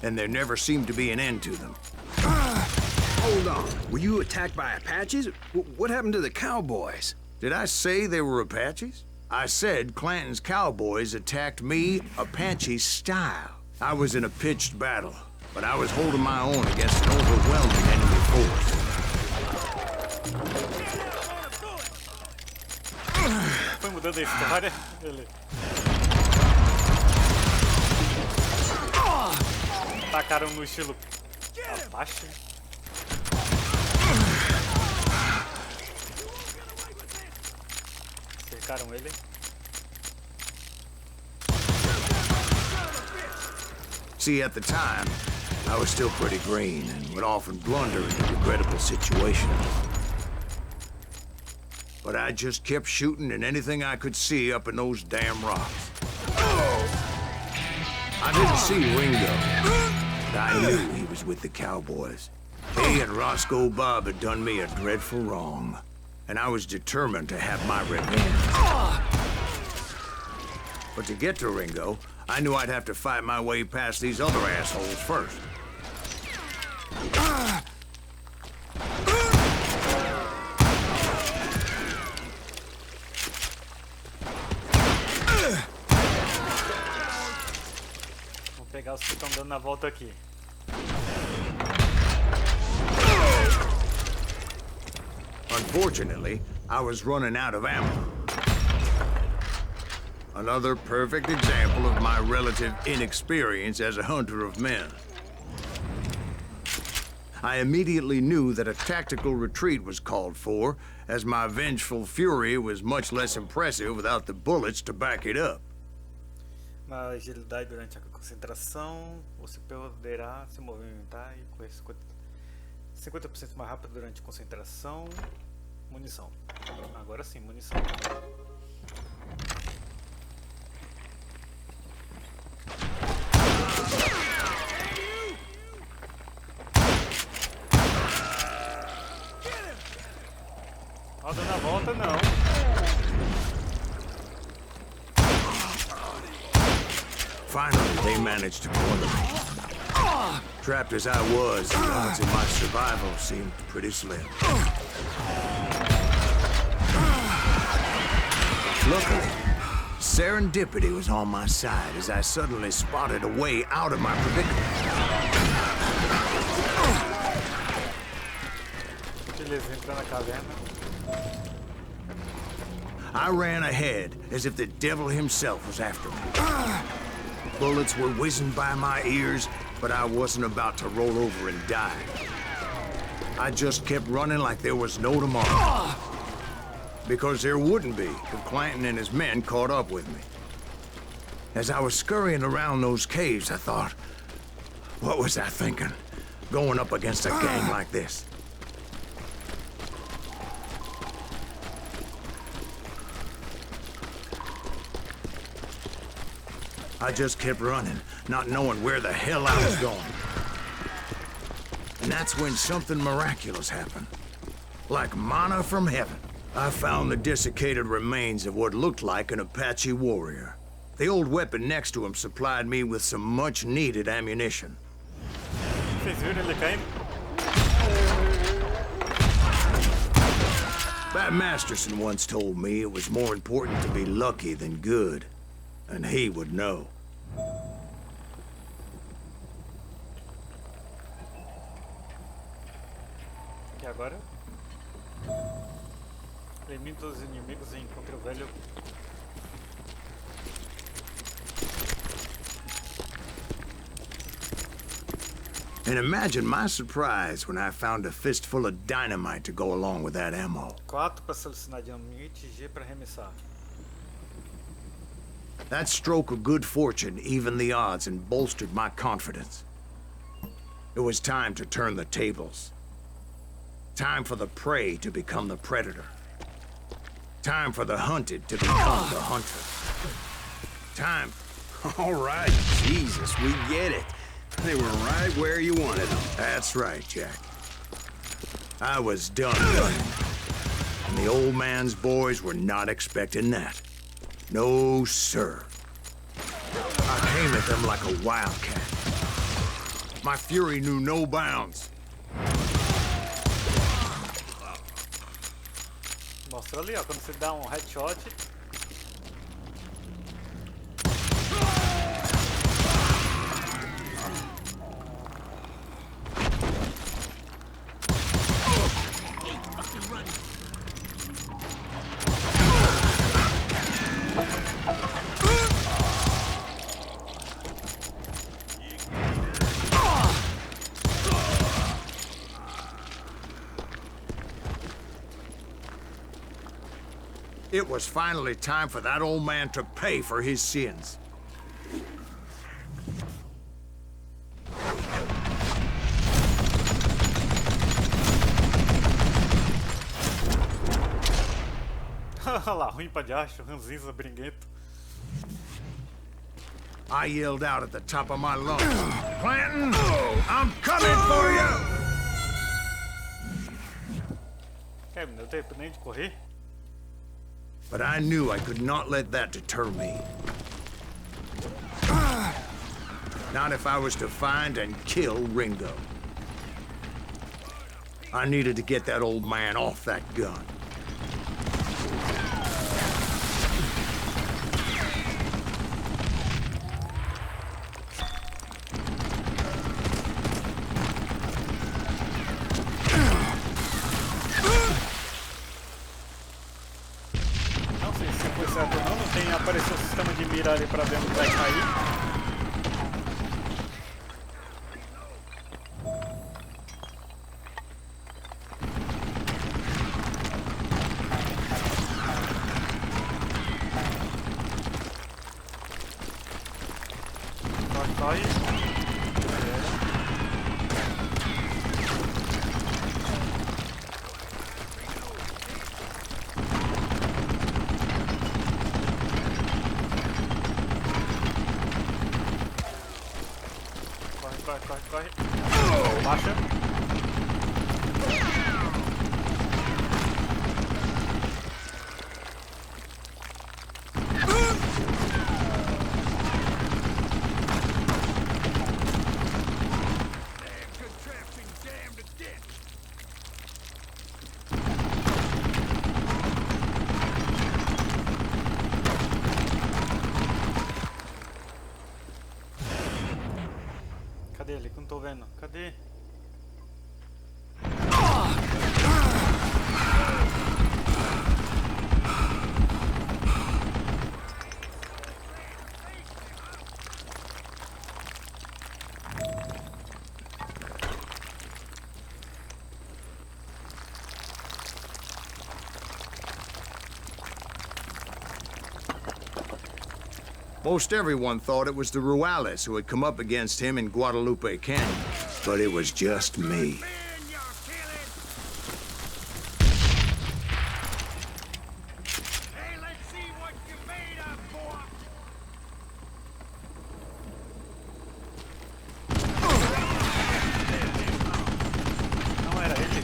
and there never seemed to be an end to them. Hold on. Were you attacked by Apaches? What happened to the cowboys? Did I say they were Apaches? I said Clanton's cowboys attacked me Apache style. I was in a pitched battle, but I was holding my own against an overwhelming enemy force. Foi mudando a história. Ele... Tacaram no estilo Apache. Cercaram ele. See, at the time, I was still pretty green and would often blunder into regrettable situations. But I just kept shooting at anything I could see up in those damn rocks. I didn't see Ringo, but I knew he was with the cowboys. He and Roscoe Bob had done me a dreadful wrong, and I was determined to have my revenge. But to get to Ringo, I knew I'd have to fight my way past these other assholes first. Vou pegar os que estão dando na volta aqui. Unfortunately, I was running out of ammo. Another perfect example of my relative inexperience as a hunter of men. I immediately knew that a tactical retreat was called for, as my vengeful fury was much less impressive without the bullets to back it up. Na agilidade durante a concentração, você poderá se movimentar e correr 50% mais rápido durante a concentração. Munição. Agora sim, munição. Ó, dando a volta não. Finally, they managed to corner me. Trapped as I was, the odds of my survival seemed pretty slim. Luckily, serendipity was on my side as I suddenly spotted a way out of my predicament. Beleza, entra na caverna. I ran ahead as if the devil himself was after me. Bullets were whizzing by my ears, but I wasn't about to roll over and die. I just kept running like there was no tomorrow. Because there wouldn't be if Clanton and his men caught up with me. As I was scurrying around those caves, I thought, what was I thinking? Going up against a gang like this? I just kept running, not knowing where the hell I was going. And that's when something miraculous happened. Like manna from heaven. I found the desiccated remains of what looked like an Apache warrior. The old weapon next to him supplied me with some much-needed ammunition. Vocês viram ele caindo? Bat Masterson once told me it was more important to be lucky than good. And he would know. E agora? Elimine todos os inimigos e encontre o velho. And imagine my surprise when I found a fistful of dynamite to go along with that ammo. 4 para selecionar dinamite e G para arremessar. That stroke of good fortune evened the odds and bolstered my confidence. It was time to turn the tables. Time for the prey to become the predator. Time for the hunted to become the hunter. Time... All right, Jesus, we get it. They were right where you wanted them. That's right, Jack. I was done running. And the old man's boys were not expecting that. No, sir. I came at them like a wildcat. My fury knew no bounds. Mostra ali, ó, quando você dá um headshot. It was finally time for that old man to pay for his sins. Olha lá, ruim pra diacho, ranzinza, brinquedo. I yelled out at the top of my lungs, Clanton, I'm coming for you! Não deu tempo nem de correr. But I knew I could not let that deter me. Not if I was to find and kill Ringo. I needed to get that old man off that gun. Não tem, apareceu o sistema de mira ali pra ver onde vai cair. Corre. Corre. Baixa. Cadê ele? Que eu não tô vendo. Cadê? Most everyone thought it was the Ruales who had come up against him in Guadalupe Canyon, but it was just me. Não era ele.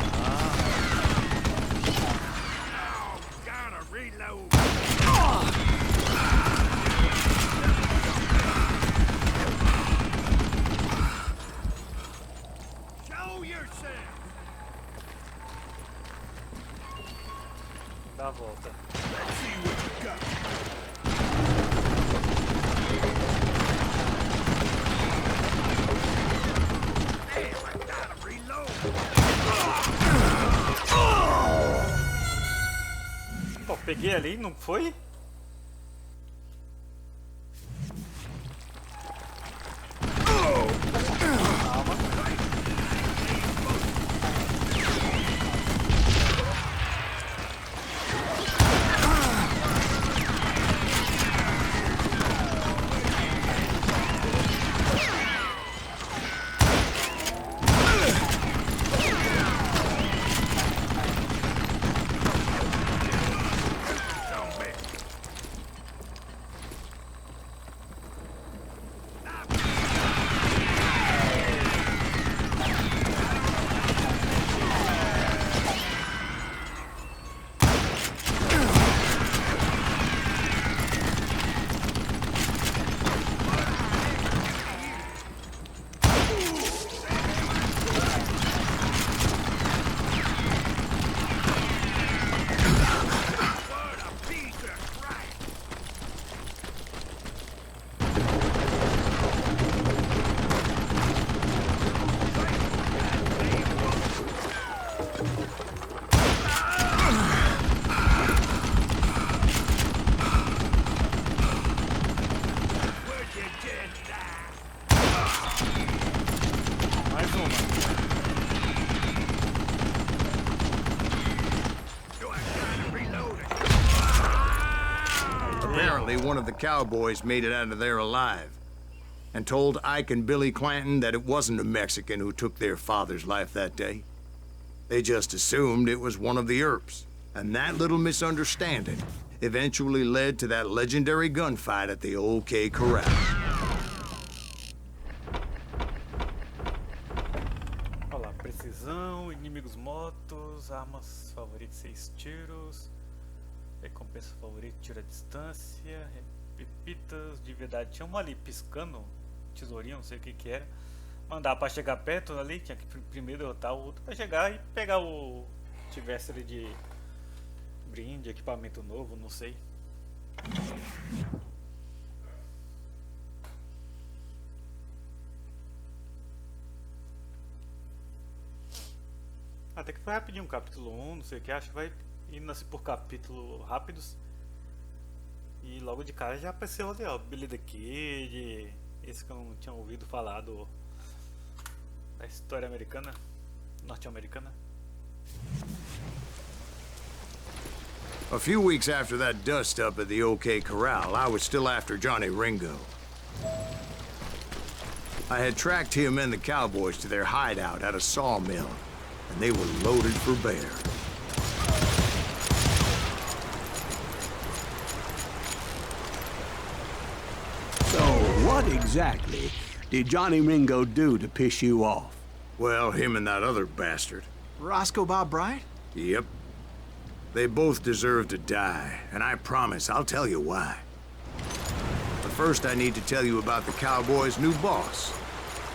Dá a volta. Pô, peguei ali, não foi? Apparently, one of the cowboys made it out of there alive and told Ike and Billy Clanton that it wasn't a Mexican who took their father's life that day. They just assumed it was one of the Earps, and that little misunderstanding eventually led to that legendary gunfight at the OK Corral. Olha lá, precisão, inimigos mortos, armas favoritas 6 tiros, recompensa favorita, tiro à distância, pepitas de verdade. Tinha uma ali piscando, tesourinho, não sei o que era. Mandar pra chegar perto ali, tinha que primeiro derrotar o outro pra chegar e pegar o... tivesse ali de brinde, equipamento novo, não sei. Até que foi rapidinho, capítulo 1, não sei o que, acho que vai indo assim por capítulo rápidos. E logo de cara já apareceu ali, ó, Billy the Kid, esse que eu não tinha ouvido falar da história americana, norte-americana. A few weeks after that dust-up at the OK Corral, I was still after Johnny Ringo. I had tracked him and the cowboys to their hideout at a sawmill, and they were loaded for bear. So, what exactly did Johnny Ringo do to piss you off? Well, him and that other bastard. Roscoe Bob Bryant? Yep. They both deserve to die, and I promise I'll tell you why. But first I need to tell you about the Cowboys' new boss,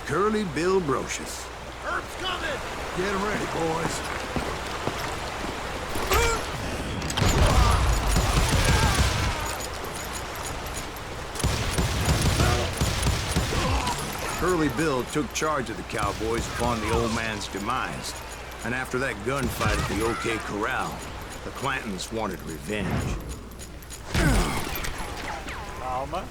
Curly Bill Brocious. Herb's coming! Get him ready, boys. Curly Bill took charge of the Cowboys upon the old man's demise, and after that gunfight at the OK Corral, the Clantons wanted revenge. Calma.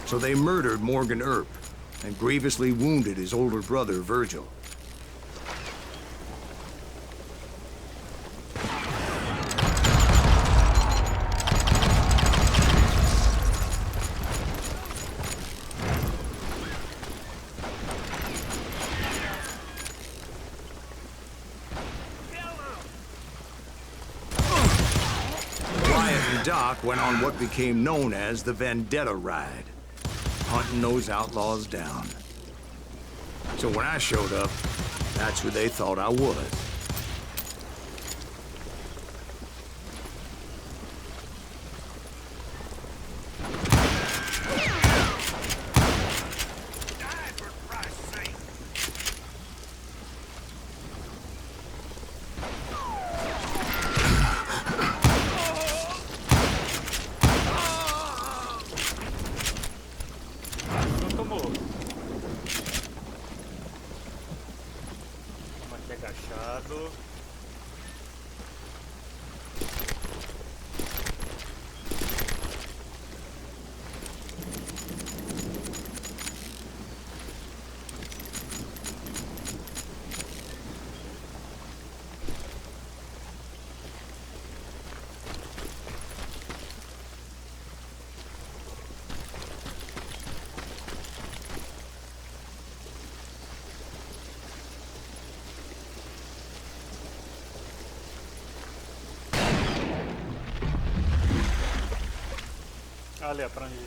So they murdered Morgan Earp and grievously wounded his older brother, Virgil. Doc went on what became known as the Vendetta Ride, hunting those outlaws down. So when I showed up, that's who they thought I was.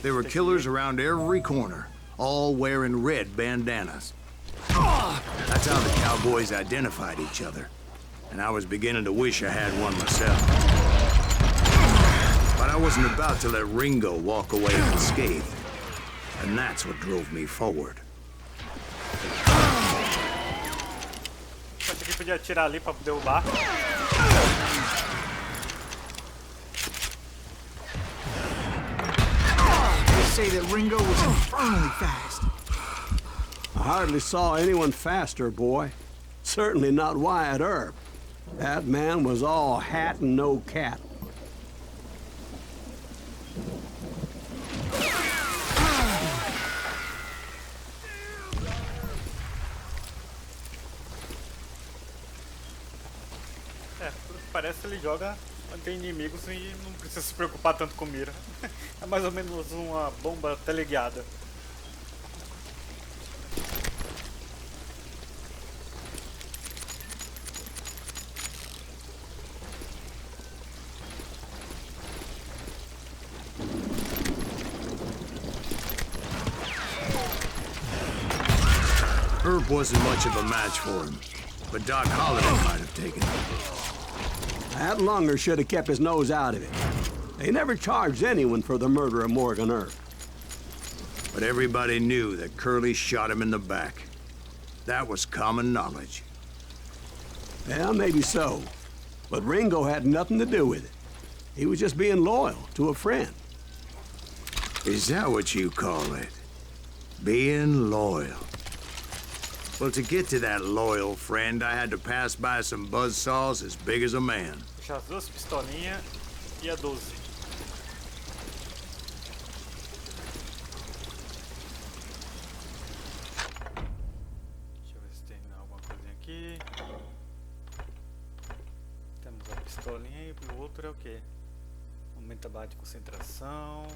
There were killers around every corner, all wearing red bandanas. That's how the Cowboys identified each other, and I was beginning to wish I had one myself. But I wasn't about to let Ringo walk away unscathed, and that's what drove me forward. Acho que podia atirar ali para derrubar. Say that Ringo was infernally fast. I hardly saw anyone faster, boy. Certainly not Wyatt Earp. That man was all hat and no cat. parece ele joga contra inimigos e não precisa se preocupar tanto com mira. É mais ou menos uma bomba teleguiada. Herb wasn't much of a match for him, but Doc Holliday might have taken it. That Lunger should have kept his nose out of it. They never charged anyone for the murder of Morgan Herb. But everybody knew that Curly shot him in the back. That was common knowledge. Yeah, maybe so. But Ringo had nothing to do with it. He was just being loyal to a friend. Is that what you call it? Being loyal? Well, to get to that loyal friend, I had to pass by some buzzsaws as big as a man. Puxa as duas pistolinhas e a 12. Deixa eu ver se tem alguma coisinha aqui. Temos a pistolinha e o outro é o que? Aumenta a barra de concentração.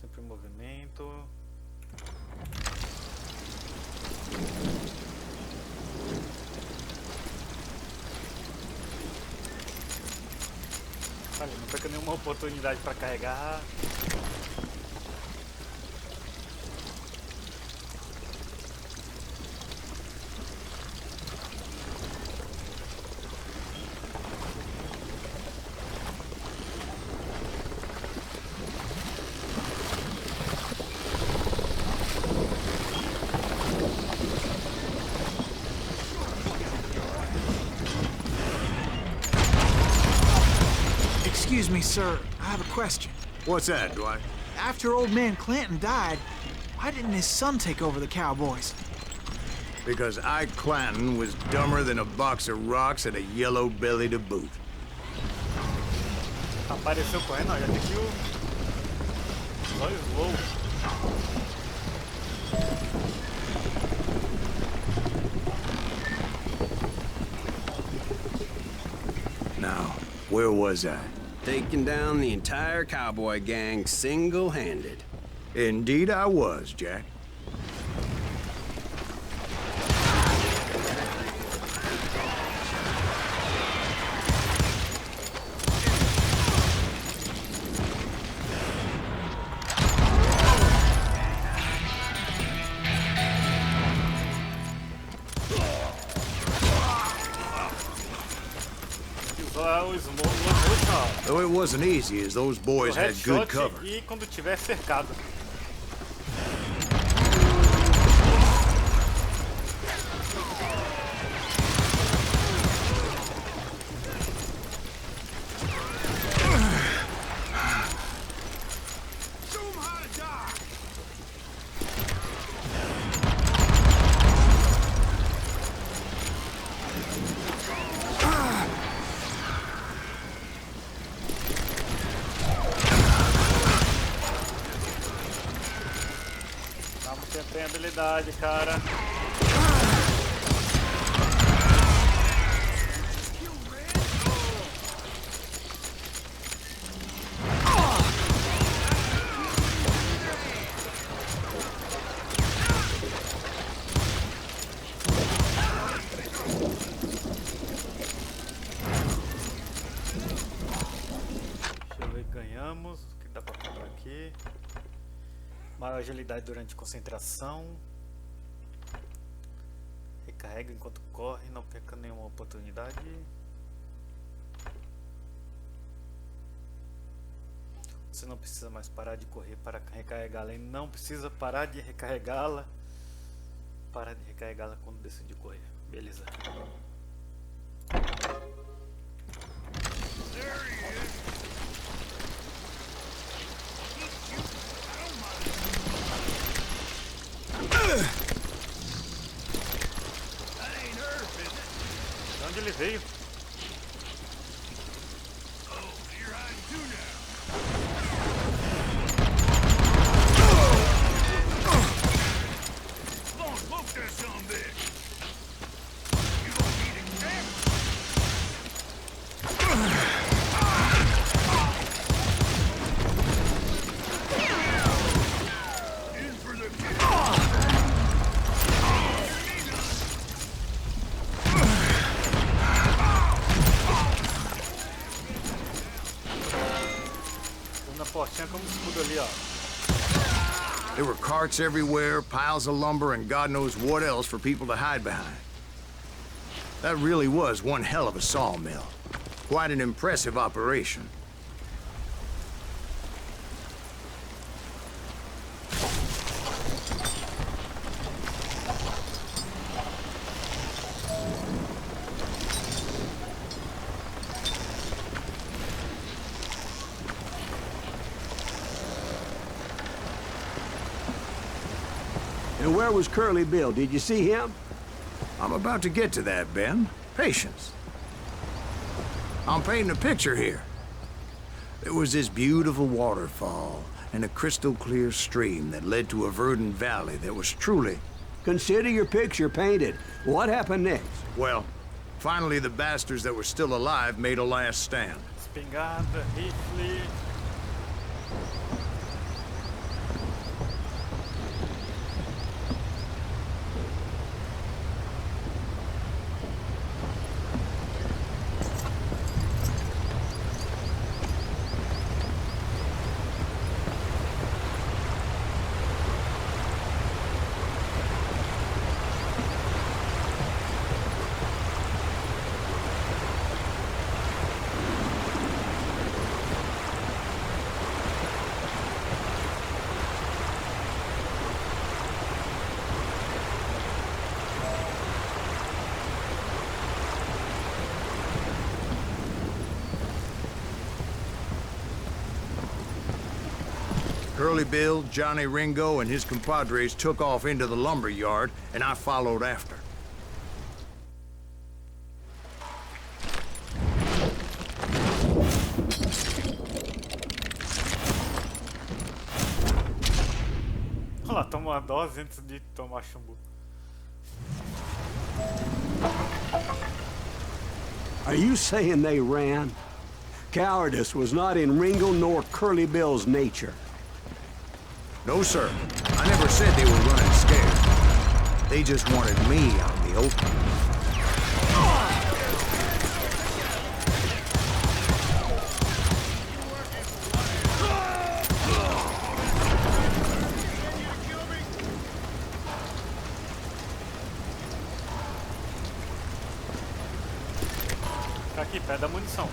Sempre em movimento. Olha, não perca nenhuma oportunidade para carregar. Excuse me, sir. I have a question. What's that, Dwight? After old man Clanton died, why didn't his son take over the Cowboys? Because Ike Clanton was dumber than a box of rocks and a yellow belly to boot. Apareceu correndo, ó, já tem que o... Os olhos voam. Now, where was I? Taking down the entire cowboy gang single-handed. Indeed I was, Jack. Though it wasn't easy, as those boys had good cover. E quando tiver cercado. Tem habilidade, cara. Deixa eu ver, ganhamos. O que dá pra comprar aqui? Maior agilidade durante concentração. Recarrega enquanto corre, não perca nenhuma oportunidade. Você não precisa mais parar de correr para recarregá-la. E não precisa parar de recarregá-la. Para de recarregá-la quando decidir correr. Beleza. De onde ele veio? tinha como escudo ali, ó. There were carts everywhere, piles of lumber, and God knows what else for people to hide behind. That really was one hell of a sawmill. Quite an impressive operation. And where was Curly Bill? Did you see him? I'm about to get to that, Ben. Patience. I'm painting a picture here. There was this beautiful waterfall and a crystal clear stream that led to a verdant valley that was truly... Consider your picture painted. What happened next? Well, finally the bastards that were still alive made a last stand. Espingarda, rifle. Curly Bill, Johnny Ringo, and his compadres took off into the lumber yard, and I followed after. Olha lá, toma uma dose antes de tomar chumbo. Are you saying they ran? Cowardice was not in Ringo nor Curly Bill's nature. No, sir. I never said they were running scared. They just wanted me out in the open. Tá aqui, perto da munição.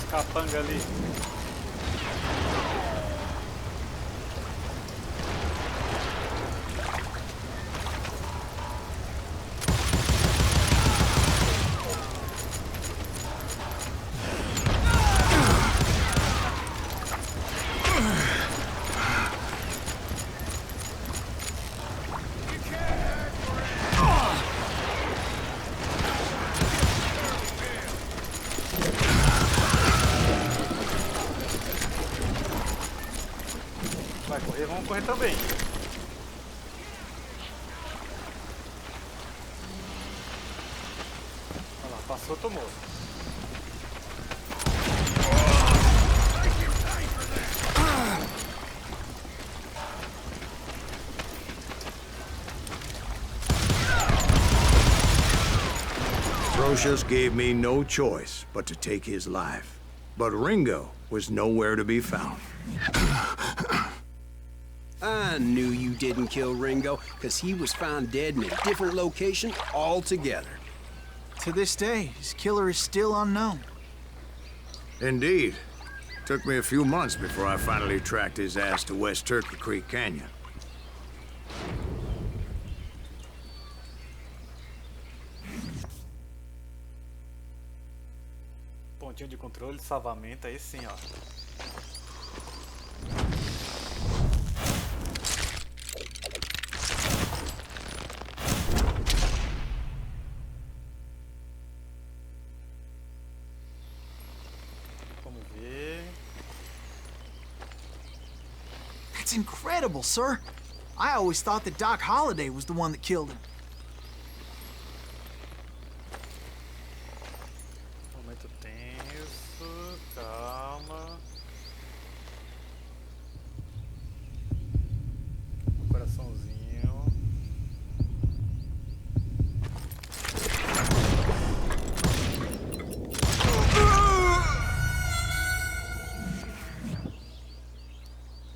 Capanga ali. vamos correr também. Olha lá, passou, tomou. Brocious gave me no choice but to take his life. But Ringo was nowhere to be found. I knew you didn't kill Ringo, because he was found dead in a different location altogether. To this day, his killer is still unknown. Indeed. Took me a few months before I finally tracked his ass to West Turkey Creek Canyon. Pontinho de controle, salvamento, aí sim, ó. Vamos ver. That's incredible, sir. I always thought that Doc Holliday was the one that killed him. Momento tenso, calma. Coraçãozinho.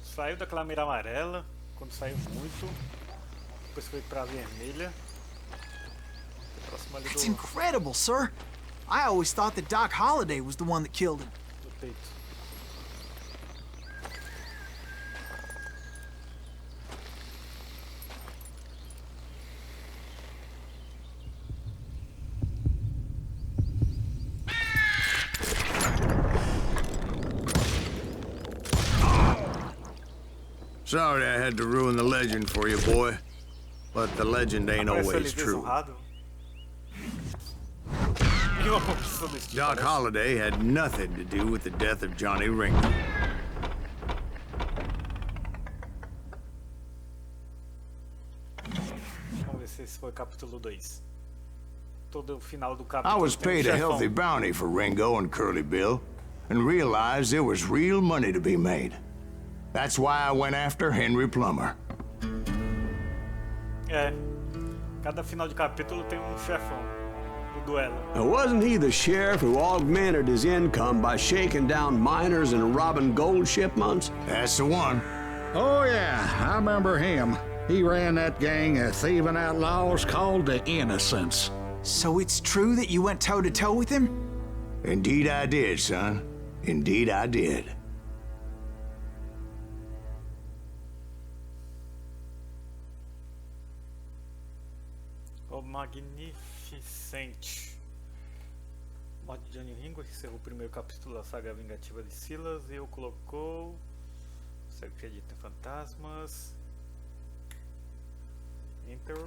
Saiu daquela mira amarela, quando saiu muito. Depois foi pra vermelha. Próximo ali That's do incredible, sir. I always thought that Doc Holliday was the one that killed him. peito. Sorry I had to ruin the legend for you, boy. But the legend ain't always true. Doc Holliday had nothing to do with the death of Johnny Ringo. Vamos ver se esse foi o capítulo 2. Todo o final do capítulo. I was tem paid a chefão. healthy bounty for Ringo and Curly Bill, and realized there was real money to be made. That's why I went after Henry Plummer. É. Cada final de capítulo tem um chefão do duelo. Now, wasn't he the sheriff who augmented his income by shaking down miners and robbing gold shipments? That's the one. Oh, yeah, I remember him. He ran that gang of thieving outlaws called the Innocents. So it's true that you went toe-to-toe with him? Indeed I did, son. Indeed I did. O Magnificente. Morte de Johnny Ringo encerrou o primeiro capítulo da saga vingativa de Silas e o colocou. Você acredita em fantasmas? Enter.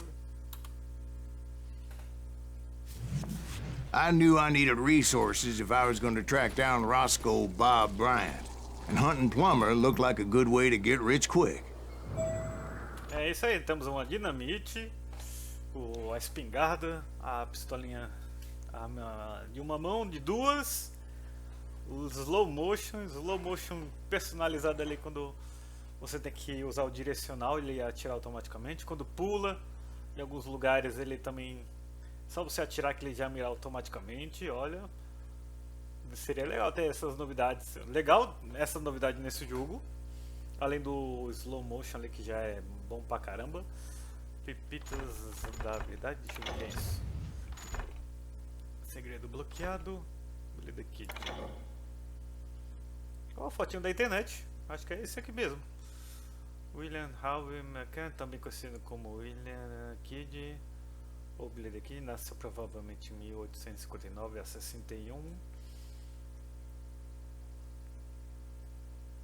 I knew I needed resources if I was going to track down Roscoe Bob Bryant. And hunting Plummer looked like a good way to get rich quick. É isso aí, temos uma dinamite, a espingarda, a pistolinha de uma mão, de duas, o slow motion personalizado ali quando você tem que usar o direcional, ele atira automaticamente. Quando pula, em alguns lugares ele também, só você atirar que ele já mira automaticamente. Olha, seria legal ter essas novidades, legal essa novidade nesse jogo, além do slow motion ali que já é bom pra caramba. Pepitas da habilidade, deixa eu ver o que é isso. Segredo bloqueado. Beleza aqui. Qual a fotinho da internet? Acho que é esse aqui mesmo. William Harvey McCann, também conhecido como William Kidd. O beleza aqui, nasceu provavelmente em 1859 a 61.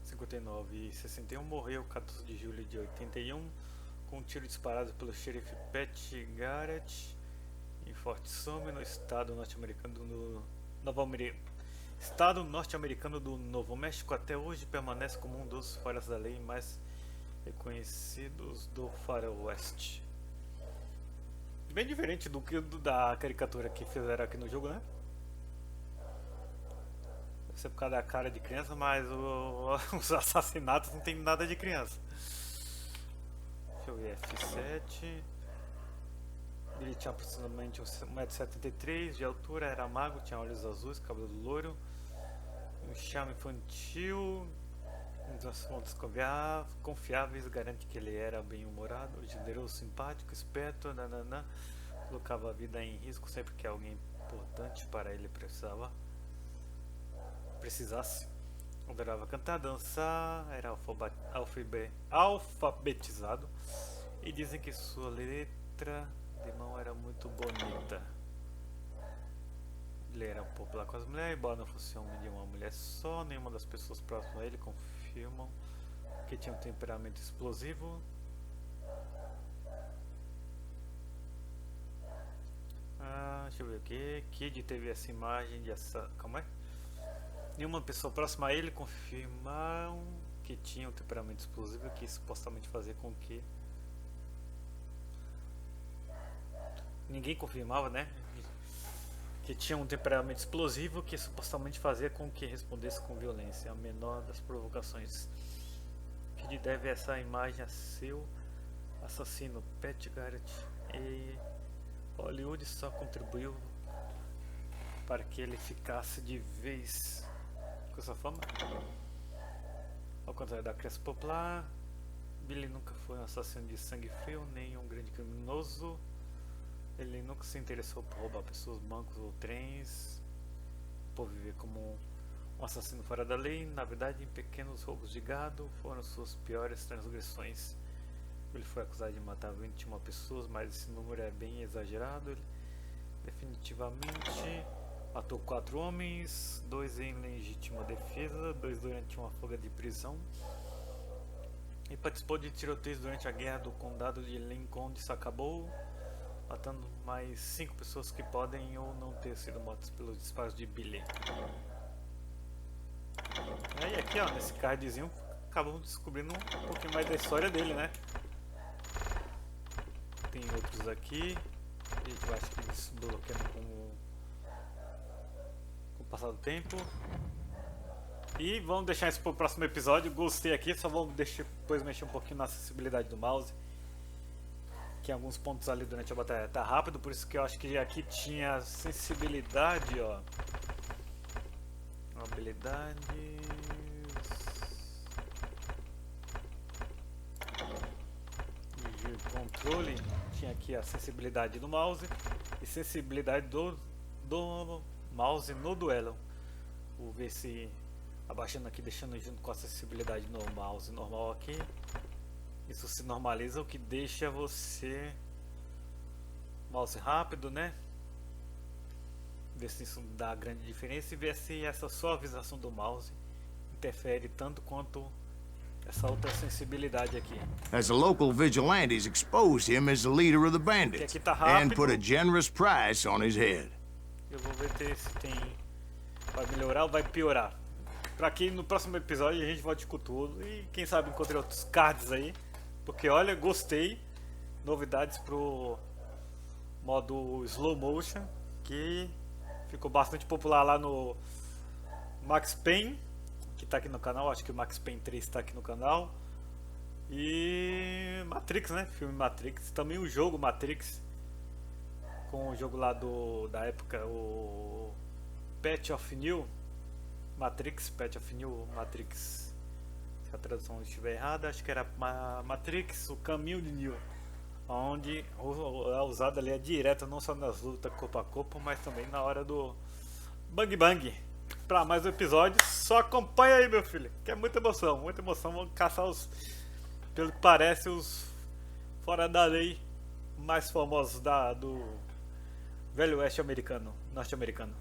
59 e 61, morreu 14 de julho de 81. Com um tiro disparado pelo xerife Pat Garrett em Fort Sumner, no estado norte-americano do Novo México. Até hoje permanece como um dos fora da lei mais Reconhecidos do Faroeste. Bem diferente do que da caricatura que fizeram aqui no jogo, né? Deve ser por causa da cara de criança, mas os assassinatos não tem nada de criança. Deixa eu ver, F7. Ele tinha aproximadamente 1,73 m de altura, era magro, tinha olhos azuis, cabelo loiro, um charme infantil. Das fontes confiáveis garante que ele era bem-humorado, generoso, simpático, esperto, nananã. Colocava a vida em risco sempre que alguém importante para ele precisasse. Adorava cantar, dançar, era alfabetizado e dizem que sua letra de mão era muito bonita. Ele era popular com as mulheres, embora não fosse homem de uma mulher só. Nenhuma das pessoas próximas a ele confirmam que tinha um temperamento explosivo. Deixa eu ver o que. Kid teve essa imagem de Como é? Nenhuma pessoa próxima a ele confirmam que tinha um temperamento explosivo, que supostamente fazia com que. Ninguém confirmava, né? Que tinha um temperamento explosivo que supostamente fazia com que respondesse com violência, a menor das provocações. Que deve essa imagem a seu assassino, Pat Garrett, e Hollywood só contribuiu para que ele ficasse de vez com essa fama. Ao contrário da crença popular, Billy nunca foi um assassino de sangue frio, nem um grande criminoso. Ele nunca se interessou por roubar pessoas, bancos ou trens, por viver como um assassino fora da lei. Na verdade, em pequenos roubos de gado foram suas piores transgressões. Ele foi acusado de matar 21 pessoas, mas esse número é bem exagerado. Ele definitivamente matou 4 homens, 2 em legítima defesa, 2 durante uma fuga de prisão. E participou de tiroteios durante a guerra do condado de Lincoln de Sacabou, matando mais 5 pessoas que podem ou não ter sido mortas pelos disparos de Billy. E aqui, ó, nesse cardzinho, acabamos descobrindo um pouquinho mais da história dele, né? Tem outros aqui, e eu acho que eles desbloqueiam com o passar do tempo. E vamos deixar isso para o próximo episódio. Gostei aqui, só vamos depois mexer um pouquinho na acessibilidade do mouse. Que em alguns pontos ali durante a batalha tá rápido, por isso que eu acho que aqui tinha sensibilidade, ó. Habilidades. De controle. Tinha aqui a sensibilidade do mouse e sensibilidade do mouse no duelo. Vou ver se abaixando aqui, deixando junto com a sensibilidade no mouse normal aqui. Isso se normaliza, o que deixa você mouse rápido, né? Ver se isso dá grande diferença e ver se essa suavização do mouse interfere tanto quanto essa outra sensibilidade aqui. As the local vigilantes exposed him as the leader of the bandits and put a generous price on his head. Eu vou ver se tem vai melhorar ou vai piorar. Pra que no próximo episódio a gente volte com tudo e quem sabe encontrei outros cards aí. Porque olha, gostei. Novidades pro modo slow motion, que ficou bastante popular lá no Max Payne, que tá aqui no canal. Acho que o Max Payne 3 tá aqui no canal. E Matrix, né? Filme Matrix. Também o jogo Matrix, com o jogo lá da época, o Patch of New Matrix, Patch of New Matrix. Se a tradução estiver errada, acho que era Matrix, o caminho de Neo, onde a usada ali é direta, não só nas lutas corpo a corpo, mas também na hora do bang bang. Para mais um episódio, só acompanha aí, meu filho, que é muita emoção, vamos caçar os, pelo que parece, os fora da lei mais famosos do velho oeste americano, norte-americano.